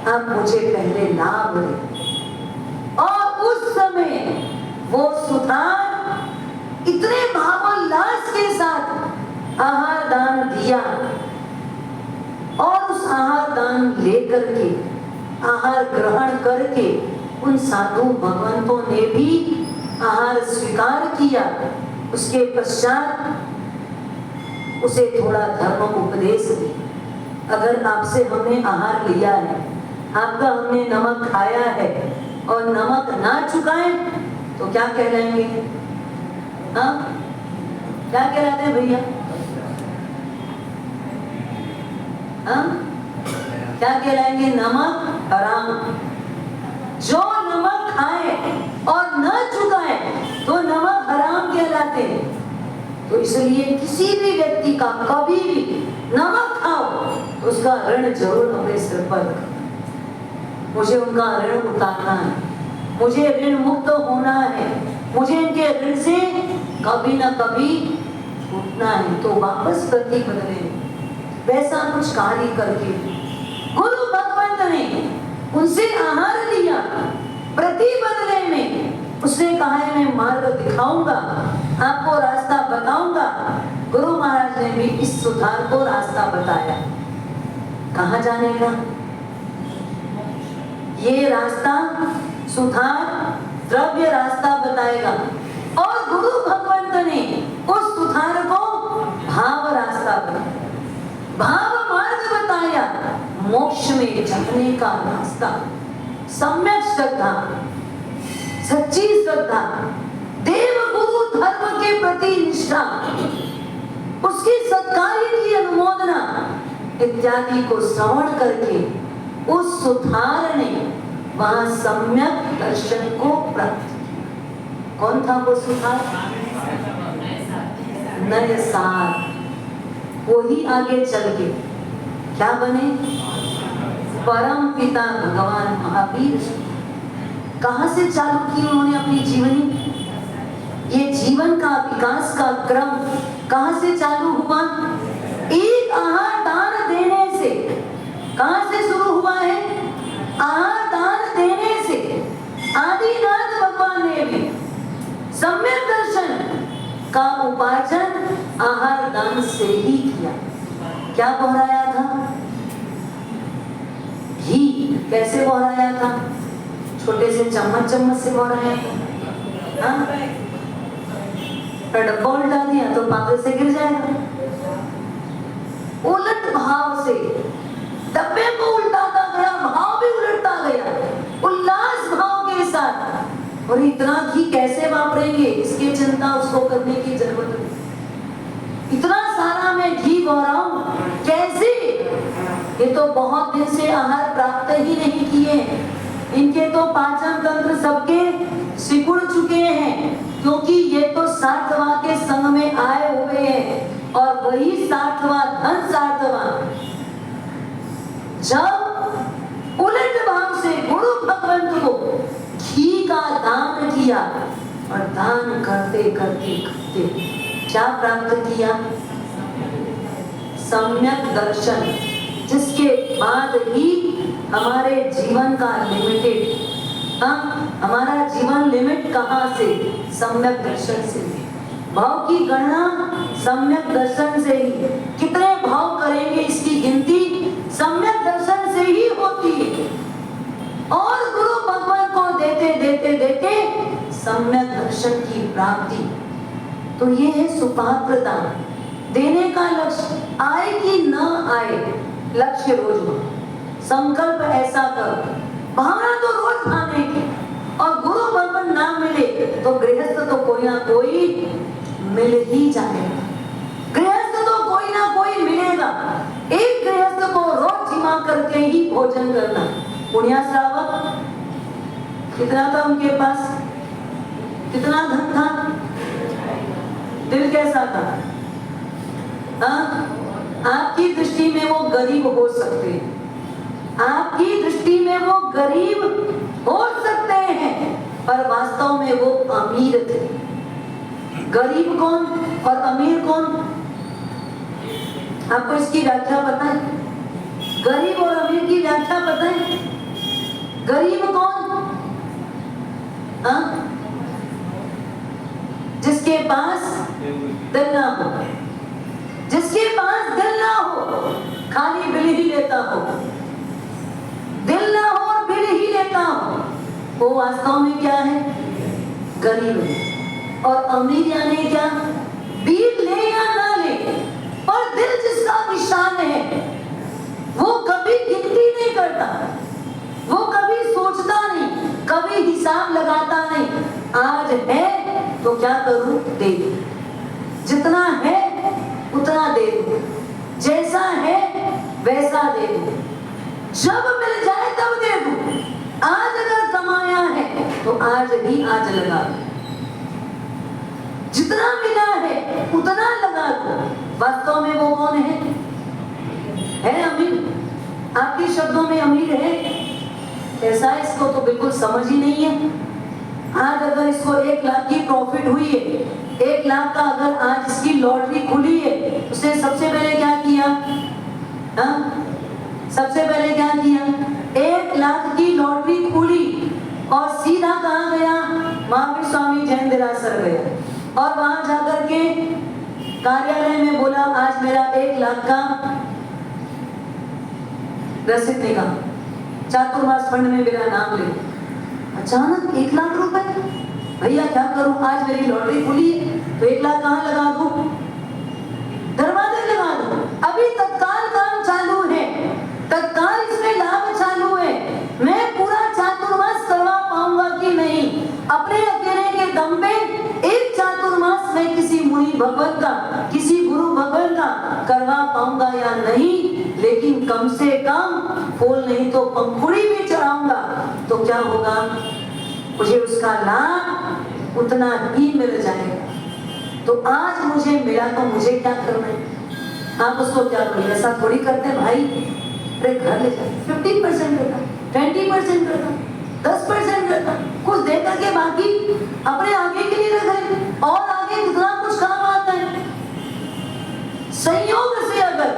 आप मुझे पहले लाभ दें। और उस समय वो सुथार इतने भावोल्लास के साथ आहार आहार दान दिया और उस आहार दान लेकर के, आहार ग्रहण करके उन साधु भगवंतों ने भी आहार स्वीकार किया। उसके पश्चात उसे थोड़ा धर्म उपदेश दिया। अगर आपसे हमने आहार लिया है, आपका हमने नमक खाया है और नमक ना चुकाएं तो क्या कहलाएंगे? हाँ, क्या कहलाते हैं भैया? हाँ, क्या कहलाएंगे? नमक हराम। जो नमक खाए और न चुकाए तो नमक हराम कहलाते हैं। तो इसलिए किसी भी व्यक्ति का कभी भी नमक खाओ तो उसका ऋण जरूर अपने सिर पर रखो। मुझे उनका ऋण उतारना है, मुझे ऋण मुक्त होना है, मुझे इनके ऋण से कभी न कभी छूटना है। तो वापस प्रति बदले वैसा कुछ कार्य करके गुरु भगवंत ने उनसे आहार लिया। प्रति बदले में उसने कहा है मैं मार्ग दिखाऊंगा, आपको रास्ता बताऊंगा। गुरु महाराज ने भी इस सुधार को रास्ता बताया। कहाँ जाने का? ये रास्ता सुधार द्रव्य रास्ता बताएगा और गुरु भगवंत ने उस सुधार को भाव रास्ता बताया, भाव मार्ग बताया, मोक्ष में जाने का रास्ता। सम्यक श्रद्धा, सच्ची श्रद्धा, देव गुरु धर्म के प्रति निष्ठा, उसकी सत्कार्य की अनुमोदना इत्यादि को श्रवण करके उस सुधार ने वहां सम्यक दर्शन को प्राप्त किया। कौन था वो सुधार? नय सार। वो ही आगे चल के क्या बने? परम पिता भगवान महावीर। कहां से चालू की उन्होंने अपनी जीवनी? ये जीवन का विकास का क्रम कहां से चालू हुआ? एक आहार दान देने से। कहां से शुरू हुआ है? आहार दान देने से। आदिनाथ भगवान ने भी सम्यक दर्शन का उपार्जन आहार दान से ही किया। क्या बहराया था? घी। कैसे बहराया था? छोटे से चम्मच से बहराया था। डब्बा उल्टा दिया तो पागल से गिर जाएगा। उलट भाव से डब्बे को उल्टाता गया, भाव भी उलटता गया, उल्लास भाव के साथ। और इतना घी कैसे वापरेंगे इसकी चिंता उसको करने की जरूरत नहीं। इतना सारा मैं घी बहराऊं कैसे? ये तो बहुत दिन से आहार प्राप्त ही नहीं किए, इनके तो पाचन तंत्र सबके सिकुड़ चुके हैं, क्योंकि ये तो सार्थवा के संग में आए हुए हैं और वही सार्थवा धन सार्थवा। जब उलट भाव से गुरु भगवंत को घी का दान किया और दान करते करते करते क्या प्राप्त किया? सम्यक दर्शन, जिसके बाद ही हमारे जीवन का लिमिटेड, हमारा जीवन लिमिट कहाँ से? सम्यक दर्शन से। भाव की गणना सम्यक दर्शन से ही। कितने भाव करेंगे इसकी गिनती सम्यक दर्शन से ही होती है। और गुरु भगवान को देते देते देते सम्यक दर्शन की प्राप्ति। तो ये है सुपात्र दान। देने का लक्ष्य आए कि न आए, लक्ष्य रोज हो। संकल्प ऐसा कर, भावना तो रोज खाने की, और गुरु भगवान ना मिले तो गृहस्थ तो कोई ना कोई मिल ही जाएगा। गृहस्थ तो कोई ना कोई मिलेगा। एक गृहस्थ को रोज जिमा करके ही भोजन करना। पुण्य श्रावक कितना था उनके पास? कितना धन था? दिल कैसा था? आपकी दृष्टि में वो गरीब हो सकते हैं, आपकी दृष्टि में वो गरीब हो सकते हैं, पर वास्तव में वो अमीर थे। गरीब कौन और अमीर कौन? आपको इसकी व्याख्या पता है? गरीब और अमीर की व्याख्या पता है? गरीब कौन? जिसके पास दिल ना हो। जिसके पास दिल ना हो, खाली बिल ही लेता हो, दिल ना हो और बिल ही लेता हो, वो वास्तव में क्या है? गरीब है। और अमीर यानी क्या? बिल ले या ना ले, पर दिल जिसका विशाल है, वो कभी गिनती नहीं करता, वो कभी सोचता नहीं, कभी हिसाब लगाता नहीं। आज है तो क्या करूं? दे दूं, जितना है उतना दे दूं, जैसा है वैसा दे दूं, जब मिल जाए तब दे दूं। आज अगर कमाया है तो आज भी आज लगा दो, जितना मिला है उतना लगा दो। वास्तव में वो कौन है अमीर? आपके शब्दों में अमीर है? ऐसा इसको तो बिल्कुल समझ ही नहीं है। आज अगर इसको 1 लाख की प्रॉफिट हुई है, 1 लाख का अगर आज इसकी लॉटरी खुली है, उसने सबसे पहले क्या किया? सबसे पहले क्या किया? 1 लाख की लॉटरी खुली और सीधा कहाँ गया? महावीर स्वामी जैन देरासर गया और वहां जाकर के कार्यालय में बोला, आज मेरा 1 लाख का रसीद निकाल, चातुर्मास फंड में मेरा नाम ले। अचानक 1 लाख रुपए, भैया क्या करूं? आज मेरी लॉटरी खुली है तो 1 लाख कहाँ लगा दूं? दरवाजे लगा दूं। अभी तत्काल काम चालू है, तत्काल इसमें लाभ चालू है। मैं पूरा चातुर्मास करवा पाऊंगा कि नहीं? अपने अकेले के दम पे एक चातुर्मास में किसी मुनि भगवत का, किसी गुरु भगवत का करवा पाऊंगा या नहीं? लेकिन कम से कम फूल नहीं तो पंखुड़ी भी चढ़ाऊंगा, तो क्या होगा? मुझे उसका लाभ उतना ही मिल जाएगा। तो आज मुझे मिला तो मुझे क्या करना है? आप उसको क्या करें? ऐसा थोड़ी करते भाई, अरे घर ले जाए 50% करता, 20% करता, 10% करता, कुछ दे करके बाकी अपने आगे के लिए रख ले, और आगे कितना कुछ काम आता है। संयोग से अगर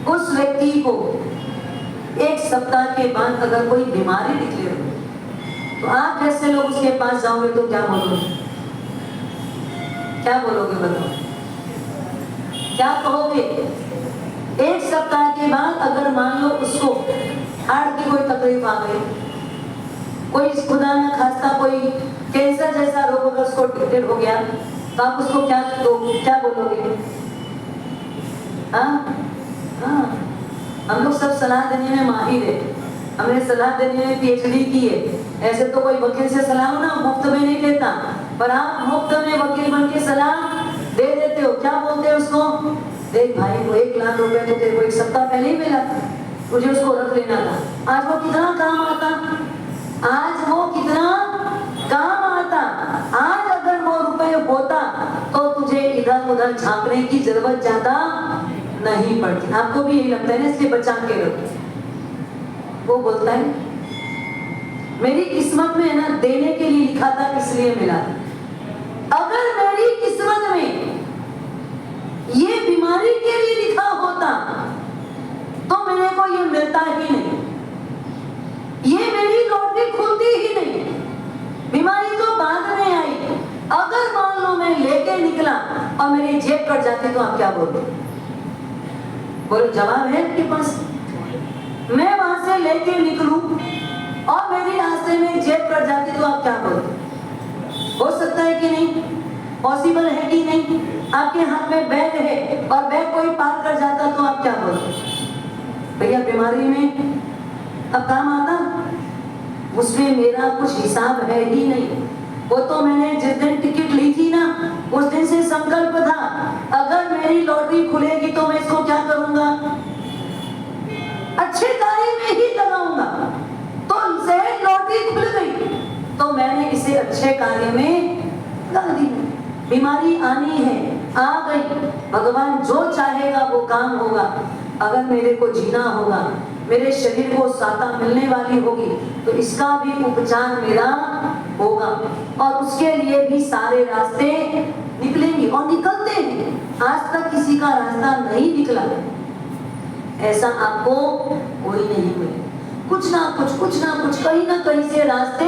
उस व्यक्ति को 1 सप्ताह के बाद अगर कोई बीमारी निकले तो आप जैसे लोग उसके पास जाओगे तो क्या बोलोगे? क्या बोलोगे? बताओ, क्या कहोगे? 1 सप्ताह के बाद अगर मान लो उसको हार्ट की कोई तकलीफ आ गई, कोई खुदा न खास्ता कोई कैंसर जैसा रोग अगर उसको डिटेक्ट हो गया, तो आप उसको क्या बोलोगे? हम लोग सब सलाह देने में माहिर है, हमने सलाह देने में PhD की है। ऐसे तो कोई वकील से सलाह हो ना, मुफ्त में नहीं देता, पर आप मुफ्त में वकील बन के सलाह दे देते हो। क्या बोलते हैं उसको? देख भाई, वो 1 लाख रुपए तो तेरे को 1 सप्ताह पहले ही मिला था, तुझे उसको रख लेना था। आज वो कितना काम आता, आज वो कितना काम आता। आज अगर वो रुपए होता तो तुझे इधर उधर झांकने की जरूरत ज्यादा नहीं पड़ती। आपको भी यही लगता है ना, इसलिए बचा के रखो। वो बोलता है मेरी किस्मत में है ना, देने के लिए लिखा था इसलिए मिला। अगर मेरी किस्मत में ये बीमारी के लिए लिखा होता तो मेरे को ये मिलता ही नहीं, ये मेरी लॉटरी खुलती ही नहीं। बीमारी तो बाद में आई। अगर मान लो मैं लेके निकला और मेरी जेब कट जाती तो आप क्या बोलोगे? बोलो, जवाब है आपके पास? मैं वहां से लेके निकलूं और मेरी रास्ते में जेब कट जाती तो आप क्या बोलोगे? हो सकता है कि नहीं? पॉसिबल है कि नहीं? आपके हाथ में बैग है और बैग कोई पार कर जाता तो आप क्या बोलोगे? भैया बीमारी में अब काम आता, उसमें मेरा कुछ हिसाब है ही नहीं। वो तो मैंने जिस दिन टिकट ली थी ना, उस दिन से संकल्प था, अगर मेरी लॉटरी खुलेगी तो मैं इसको क्या करूंगा? अच्छे कार्य में ही लगाऊंगा। तो जैसे लॉटरी खुल गई तो मैंने इसे अच्छे कार्य में लगा दी। बीमारी आनी है, आ गई, भगवान जो चाहेगा वो काम होगा। अगर मेरे को जीना होगा, मेरे शरीर को साता मिलने वाली होगी, तो इसका भी उपचार मेरा होगा और उसके लिए भी सारे रास्ते निकलेंगे और निकलते हैं। आज तक किसी का रास्ता नहीं निकला, ऐसा आपको कोई नहीं मिले। कुछ ना कुछ कहीं ना कहीं से रास्ते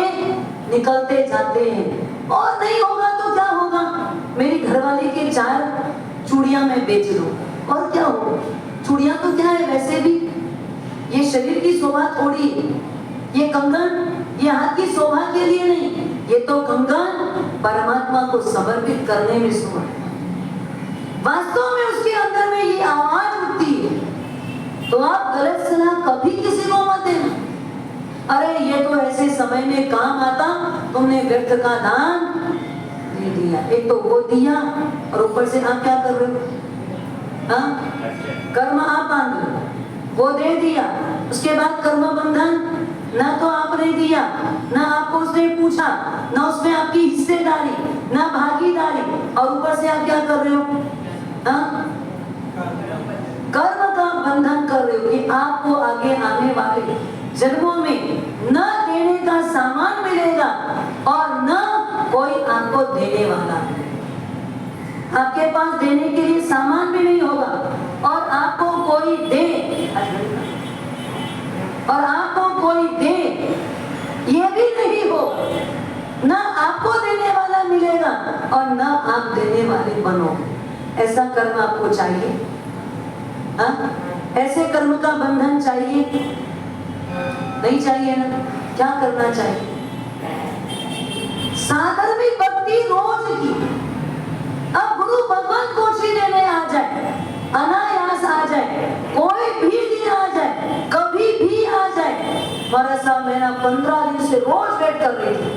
निकलते जाते हैं। और नहीं होगा तो क्या होगा? मेरी घरवाली के 4 चूड़ियां मैं बेच दूं, और क्या हो, चूड़ियां तो क्या है वैसे भी, ये शरीर की शोभा थोड़ी है, ये कंगन ये हाथ की शोभा के लिए नहीं, ये तो कंगन परमात्मा को समर्पित करने में शोभा। वास्तव में उसके अंदर में ये आवाज उठती है। तो आप गलत सलाह कभी किसी को मत देना, अरे ये तो ऐसे समय में काम आता, तुमने व्यर्थ का दान दे दिया। एक तो वो दिया और ऊपर से आप क्या कर रहे हो, कर्म आप बांध लो, वो दे दिया, उसके बाद कर्म बंधन ना तो आपने दिया, ना आपको उसने पूछा, ना उसमें आपकी हिस्सेदारी, ना भागीदारी, और ऊपर से आप क्या कर रहे हो, कर्म का बंधन कर रहे हो कि आपको आगे आने वाले जन्मों में न देने का सामान मिलेगा और न कोई आपको देने वाला, आपके पास देने के लिए सामान भी नहीं होगा और आपको कोई दे, और आपको कोई दे ये भी नहीं हो, ना आपको देने वाला मिलेगा और ना आप देने वाले बनो। ऐसा कर्म आपको चाहिए? ऐसे कर्म का बंधन चाहिए? नहीं चाहिए ना? क्या करना चाहिए? साधर्मिक भक्ति रोज की। अब गुरु भगवान कोशी लेने आ जाए, अनायास आ जाए, कोई भी दिन आ जाए, कभी भी आ जाए। महाराज साहब मेरा 15 दिन से रोज वेट कर रही थी,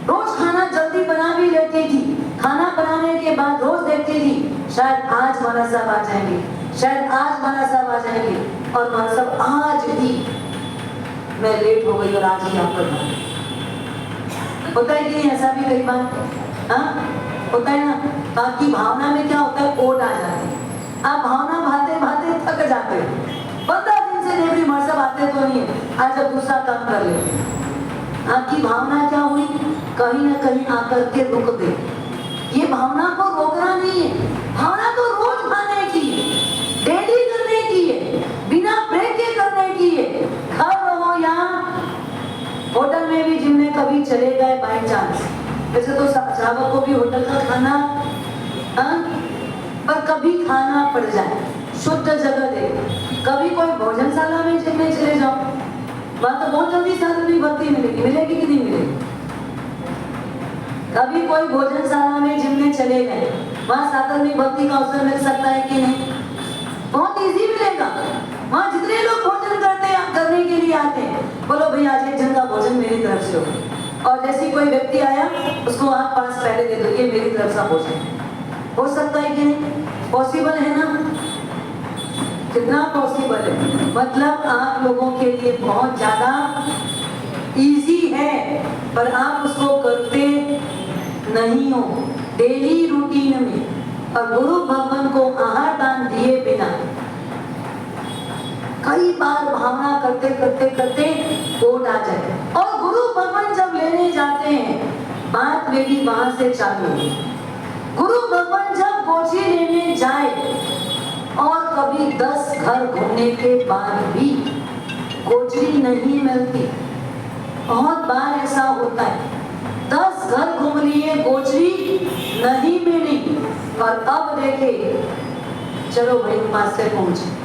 रोज खाना जल्दी बना भी लेती थी, खाना बनाने के बाद रोज देखती थी शायद आज महाराज साहब आ जाएंगे, शायद आज महाराज साहब आ जाएंगे, और महाराज साहब आज ही मैं लेट हो गई और आज ही आप पर होता है कि नहीं? ऐसा भी कई बार होता है ना। बाकी भावना में क्या होता है, ओट आ जाती है, आप भावना भाते भाते थक जाते हो। 15 दिन से देवरी महाराज साहब आते तो नहीं है, आज अब दूसरा काम कर लेते हैं। आपकी भावना क्या हुई, कहीं ना कहीं आकर के रुक गई। ये भावना को रोकना नहीं है, भावना तो रोज खाने की है, डेली करने की है, बिना ब्रेक के करने की है। घर रहो या होटल में भी जिनमें कभी चले गए बाय चांस, वैसे तो श्रावक को भी होटल का खाना पर कभी खाना पड़ जाए, शुद्ध जगह दे, कभी कोई भोजनशाला में जिनमें चले जाओ, वहां तो बहुत जल्दी साधर्मिक भक्ति मिलेगी, मिलेगी कि नहीं मिलेगी? कभी कोई भोजनशाला में जिनमें चले गए, वहां साधर्मिक भक्ति का अवसर मिल सकता है कि नहीं? बहुत इजी मिलेगा। वहां जितने लोग भोजन करने के लिए आते हैं, बोलो भाई आज एक जन का भोजन मेरी तरफ से हो, और जैसे कोई व्यक्ति आया उसको आप पास पहले दे दो, ये मेरी तरफ से भोजन। हो सकता है कि नहीं? पॉसिबल है ना? कितना पॉसिबल है? मतलब आप लोगों के लिए बहुत ज्यादा इजी है, पर आप उसको करते नहीं हो डेली रूटीन में। और गुरु भगवान को आहार दान दिए बिना कई बार भावना करते करते करते कोट आ जाए, और गुरु भगवान जब लेने जाते हैं, बात मेरी वहां से चालू है। गुरु भगवान जब कोची लेने जाए और कभी 10 घर घूमने के बाद भी कोचरी नहीं मिलती, बहुत बार ऐसा होता है, 10 घर घूम लिए कोचरी नहीं मिली, और अब देखे चलो भाई पास से पहुंचे,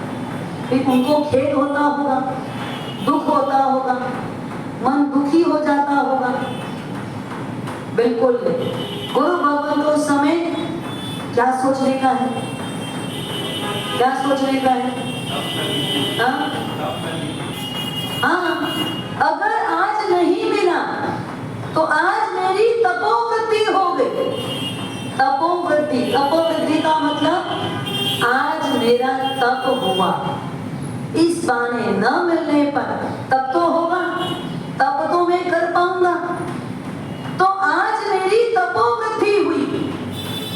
फिर उनको खेद होता होगा, दुख होता होगा, मन दुखी हो जाता होगा। बिल्कुल नहीं। गुरु भगवान को उस समय क्या सोचने का है, क्या सोचने का है? अगर आज नहीं मिला तो आज मेरी तपोवृत्ति हो गई। तपोवृत्ति, तपोवृत्ति का मतलब आज मेरा तप हुआ। इस बहाने न मिलने पर तब तो होगा, तब तो मैं कर पाऊंगा। तो आज मेरी तपोवृत्ति हुई।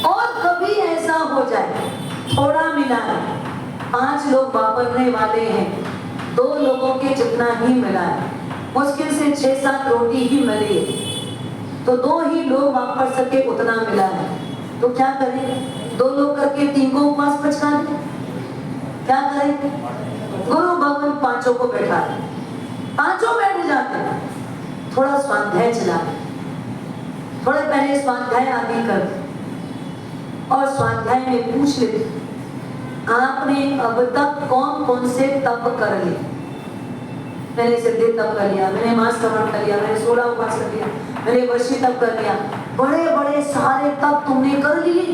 और कभी ऐसा हो जाए थोड़ा मिला है, 5 लोग वापरने वाले हैं, 2 लोगों के जितना ही मिला है, मुश्किल से 6-7 रोटी ही मिली है, तो 2 ही लोग वापर सके उतना मिला है, तो क्या करें? 2 लोग करके 3 को उपवास पचका दें, क्या करें? गुरु भगवान 5 को बैठा दे, 5 बैठ जाते हैं, थोड़ा स्वाध्याय चला, थोड़े पहले स्वाध्याय आदि कर, और स्वाध्याय में पूछ लेते आपने अब तक कौन कौन से तप कर लिए? मैंने सिद्धि तप कर लिया, मैंने मास श्रवण कर लिया, मैंने 16 उपवास कर लिया, मैंने वर्षी तप कर लिया। बड़े बड़े सारे तप तुमने कर लिए,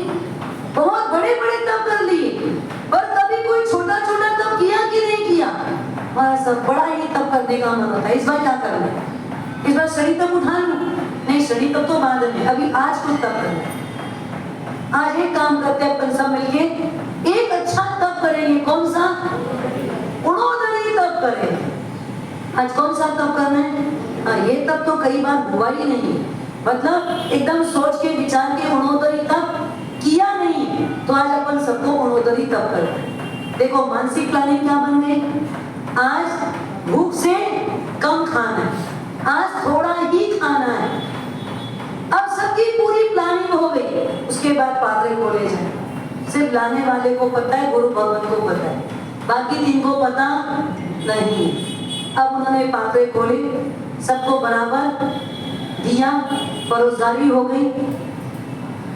बहुत बड़े बड़े तप कर लिए, पर कभी कोई छोटा छोटा तप किया कि नहीं किया? बस बड़ा ही तप करने का मन होता है। इस बार क्या करना है? इस बार शनि तप उठा लूं? नहीं, शनि तप तो बाद में, अभी आज कुछ तप करना है। आज एक काम करते हैं, अपन सब मिलके एक अच्छा तप करेंगे। कौन सा? उणोदरी तप करेंगे। आज कौन सा तप करना है? हाँ, ये तप तो कई बार हुआ ही नहीं, मतलब एकदम सोच के विचार के उणोदरी तप किया नहीं, तो आज अपन सबको उणोदरी तप करना है। देखो मानसिक प्लानिंग क्या बन गई? आज भूख से कम खाना है, आज थोड़ा ही खाना है। अब सबकी पूरी प्लानिंग हो गई, उसके बाद पात्रे खोले जाए। सिर्फ लाने वाले को पता है, गुरु भगवान को पता है, बाकी तीन को पता नहीं। अब उन्होंने पात्रे खोले, सबको बराबर दिया, परोसदारी हो गई,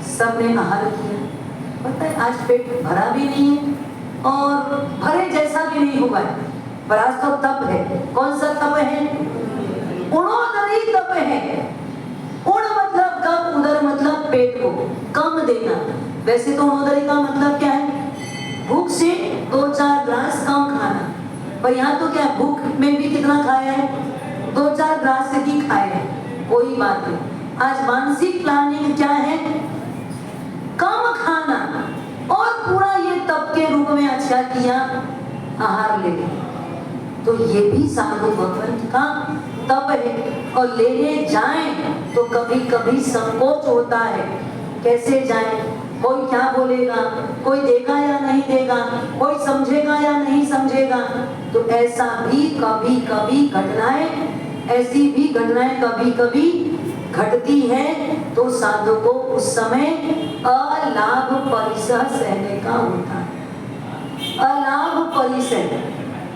सबने आहार किया। पता है आज पेट भरा भी नहीं है और भरे जैसा भी नहीं हुआ है, पर आज तो तप है। कौन सा तप है? उणोदरी तप है। उण मतलब कम, उदर मतलब पेट को कम देना। वैसे तो उणोदरी का मतलब क्या है? भूख से 2-4 ग्लास कम खाना, पर यहाँ तो क्या है, भूख में भी कितना खाया है? 2-4 ग्लास ही खाए हैं, कोई बात नहीं। आज मानसिक प्लानिंग क्या है? कम खाना, और पूरा ये तप के रूप में अच्छा किया, आहार ले लिया। तो ये भी साधु भगवंत का तप है। और लेने जाएं तो कभी कभी संकोच होता है, कैसे जाएं, कोई क्या बोलेगा, कोई देगा या नहीं देगा, कोई समझेगा या नहीं समझेगा। तो ऐसा भी कभी कभी घटनाएं, ऐसी भी घटनाएं कभी कभी घटती है, तो साधु को उस समय अलाभ परिसह सहने का होता है। अलाभ परिसह,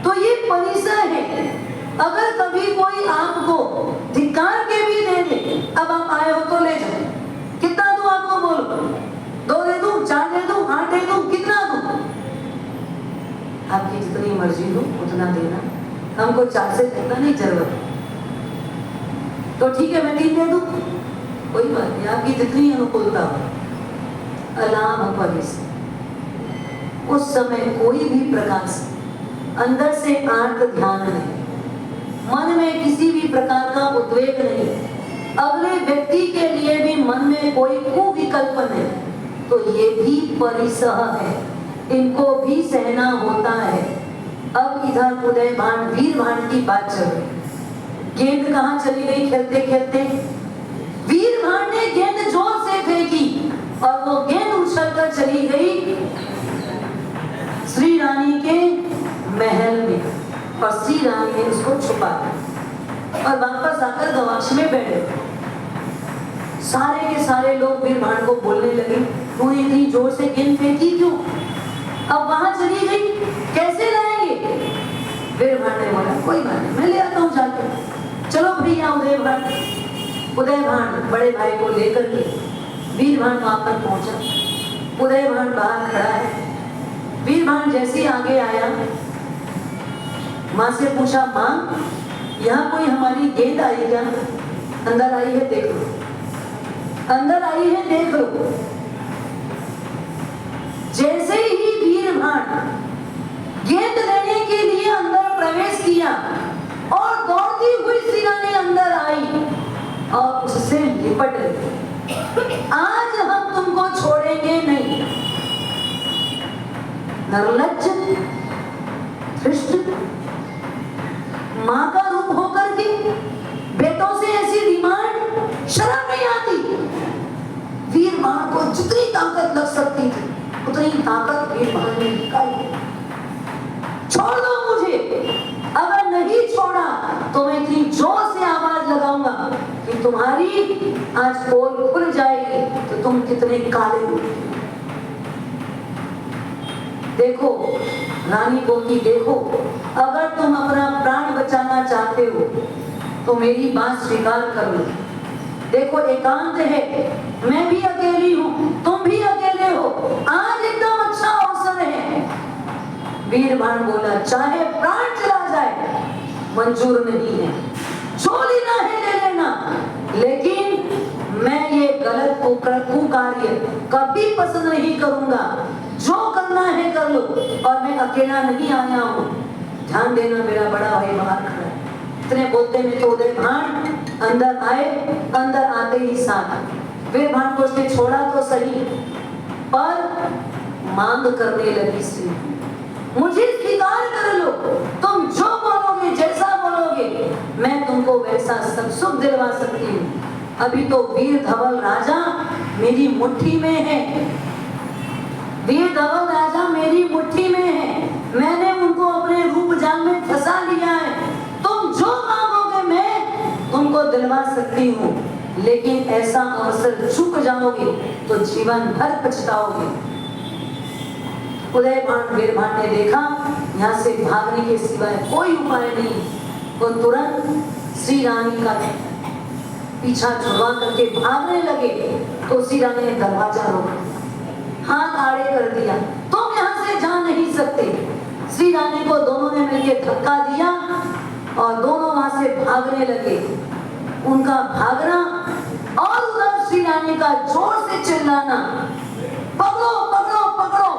तो ये परिसह है। अगर कभी कोई आपको धिक्कार के भी दे दे, अब आप आए हो तो ले जाओ, कितना दूं आपको, बोलो, 2 दे दूं, 4 दे दूं, 8 दे दूं, कितना दूं? आपकी जितनी मर्जी हो उतना देना, हमको 4 से जितना नहीं जरूरत, तो ठीक है मैं 3 दे दूं, कोई बात नहीं, आपकी जितनी अनुकूलता हो। अलाभ परिसह, उस समय कोई भी प्रकार से अंदर से आर्त ध्यान नहीं, मन में किसी भी प्रकार का उद्वेग नहीं, अगले व्यक्ति के लिए भी मन में कोई कुविकल्प नहीं, तो ये भी परिसह है, इनको भी सहना होता है। अब इधर उदय भान वीर भान की बात चल रही। गेंद कहाँ चली गई खेलते खेलते? वीर भान ने गेंद जोर से फेंकी और वो गेंद उछलकर चली गई श्री रानी के महल में, और श्री रानी ने उसको छुपा दिया और वापस आकर गवाक्ष में बैठे। सारे के सारे लोग वीर भान को बोलने लगे, तूने इतनी जोर से गेंद फेंकी क्यों? अब वहां चली गई, कैसे लाएंगे? वीर भान ने बोला कोई बात नहीं, मैं ले आता हूँ जाकर। चलो भैया उदय भान, उदय भान बड़े भाई को लेकर के वीर भान वहां पर पहुंचा। उदय भान बाहर खड़ा है। वीर भान जैसे ही आगे आया, माँ से पूछा, माँ यहाँ कोई हमारी गेंद आई क्या? अंदर आई है देख लो, अंदर आई है देख लो। जैसे ही वीर भान गेंद लेने के लिए अंदर प्रवेश किया और दौड़ती हुई श्री रानी अंदर आई और उससे लिपट गई। आज हम तुमको छोड़ेंगे नहीं। निर्लज्ज, धृष्ट, माँ का रूप होकर के बेटों से ऐसी डिमांड, शर्म नहीं आती? वीर भान को जितनी ताकत लग सकती थी उतनी ताकत वीर भान ने निकाली। छोड़ दो मुझे, अगर नहीं छोड़ा तो मैं इतनी जोर से आवाज लगाऊंगा कि तुम्हारी आज पोल खुल जाएगी, तो तुम कितने काले हो। देखो रानी बोली, देखो अगर तुम अपना प्राण बचाना चाहते हो तो मेरी बात स्वीकार कर लो। देखो एकांत है, मैं भी अकेली हूँ, तुम भी अकेले हो, आज एकदम अच्छा अवसर है, वीरभान बोला, चाहे प्राण चला जाए मंजूर नहीं है, जो लेना है ले लेना, लेकिन मैं ये गलत कुकार्य कभी पसंद नहीं करूंगा। जो करना है कर लो, और मैं अकेला नहीं आया हूँ। ध्यान देना, मेरा बड़ा भाई बाहर खड़ा है। इतने बोलते में तो उदयभान अंदर आए, अंदर आते ही साथ वीरभान को उसने छोड़ा तो सही, पर मांग करने लगी सी, मुझे स्वीकार कर लो, तुम जो बोलोगे, जैसा बोलोगे, मैं तुमको वैसा सब सुख दिलवा सकती हूँ। अभी तो वीर धवल राजा मेरी मुट्ठी में है, वीर धवल राजा मेरी मुट्ठी में है, मैंने उनको अपने रूप जाल में फंसा लिया है। तुम जो मांगोगे मैं तुमको दिलवा सकती हूँ, लेकिन ऐसा अवसर चूक जाओगे तो जीवन भर पछताओगे। उदयभान वीरभान ने देखा यहाँ से भागने के सिवाय कोई उपाय नहीं, वो तुरंत श्री रानी का पीछा छुड़वा करके भागने लगे, तो श्री रानी ने दरवाजा रोका, हाथ आड़े कर दिया, तुम यहाँ से जा नहीं सकते। श्री रानी को दोनों ने मिलकर धक्का दिया और दोनों वहां से भागने लगे। उनका भागना और उधर श्री रानी का जोर से चिल्लाना, पकड़ो पकड़ो पकड़ो,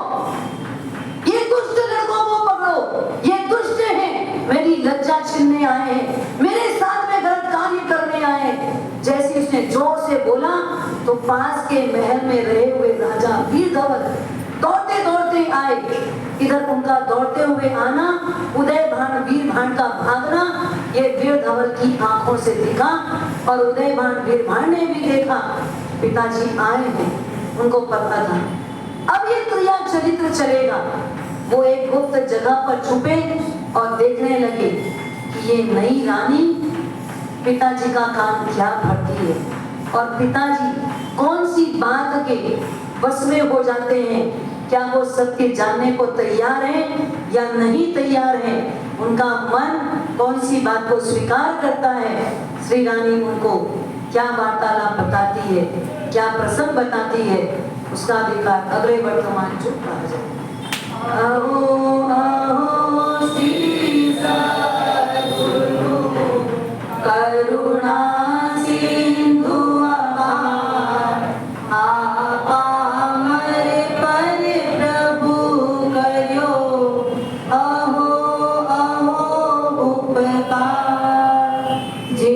ये दुष्ट लड़कों को पकड़ो, ये दुष्ट हैं, मेरी लज्जा छीनने आए हैं, मेरे साथ में गलत कार्य करने आए हैं। जैसे उसने जोर से बोला तो पास के महल में रहे हुए राजा वीर धवल दौड़ते दौड़ते आए। इधर उनका दौड़ते हुए आना, उदयभान वीरभान का भागना, ये वीर धवल की आंखों से दिखा, और उदयभान वीरभान ने भी देखा पिताजी आए हैं, उनको पता था अब ये क्रिया चरित्र चलेगा। वो एक गुप्त जगह पर छुपे और देखने लगे कि ये नई रानी पिताजी का काम क्या भरती है, और पिताजी कौन सी बात के बस में हो जाते हैं, क्या वो सत्य जानने को तैयार हैं या नहीं तैयार हैं, उनका मन कौन सी बात को स्वीकार करता है। श्री रानी उनको क्या वार्तालाप बताती है, क्या प्रसंग बताती है, उसका अधिकार अगले वर्तमान जो कहा जाए। अहो अहो श्री सद्गुरु करुणा सिंधु अपार, आपा हमारे पर प्रभु करो, अहो अहो उपकार, जे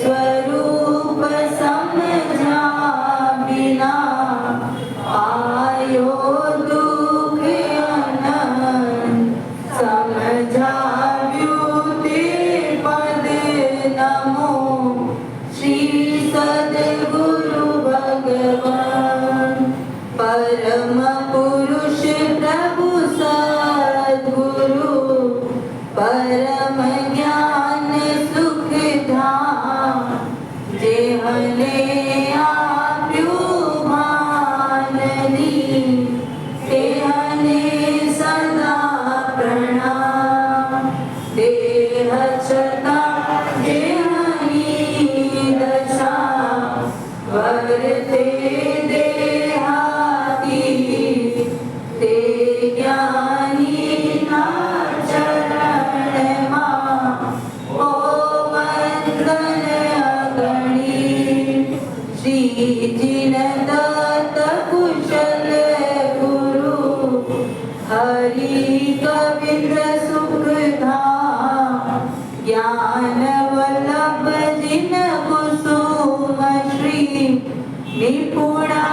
स्वरूप समझा बिना आयो दुख अनंत, समझा व्युति पद नमो श्री सद्गुरु भगवान, परम पुरुष प्रभु सद्गुरु, परम ज्ञान सुख धाम, जेहने आप्यु भाननी, तेहने सदा प्रणाम, देह छता देहनी दशा, वर्ते देहाती, ते ज्ञानी ना चरण मां, ओ वंदन अगणी, श्री जिन दत्त कुशल गुरु, हरि कविंद्र सुख धाम, ज्ञान वल्लभ जिन कुसुम श्री, निपुणा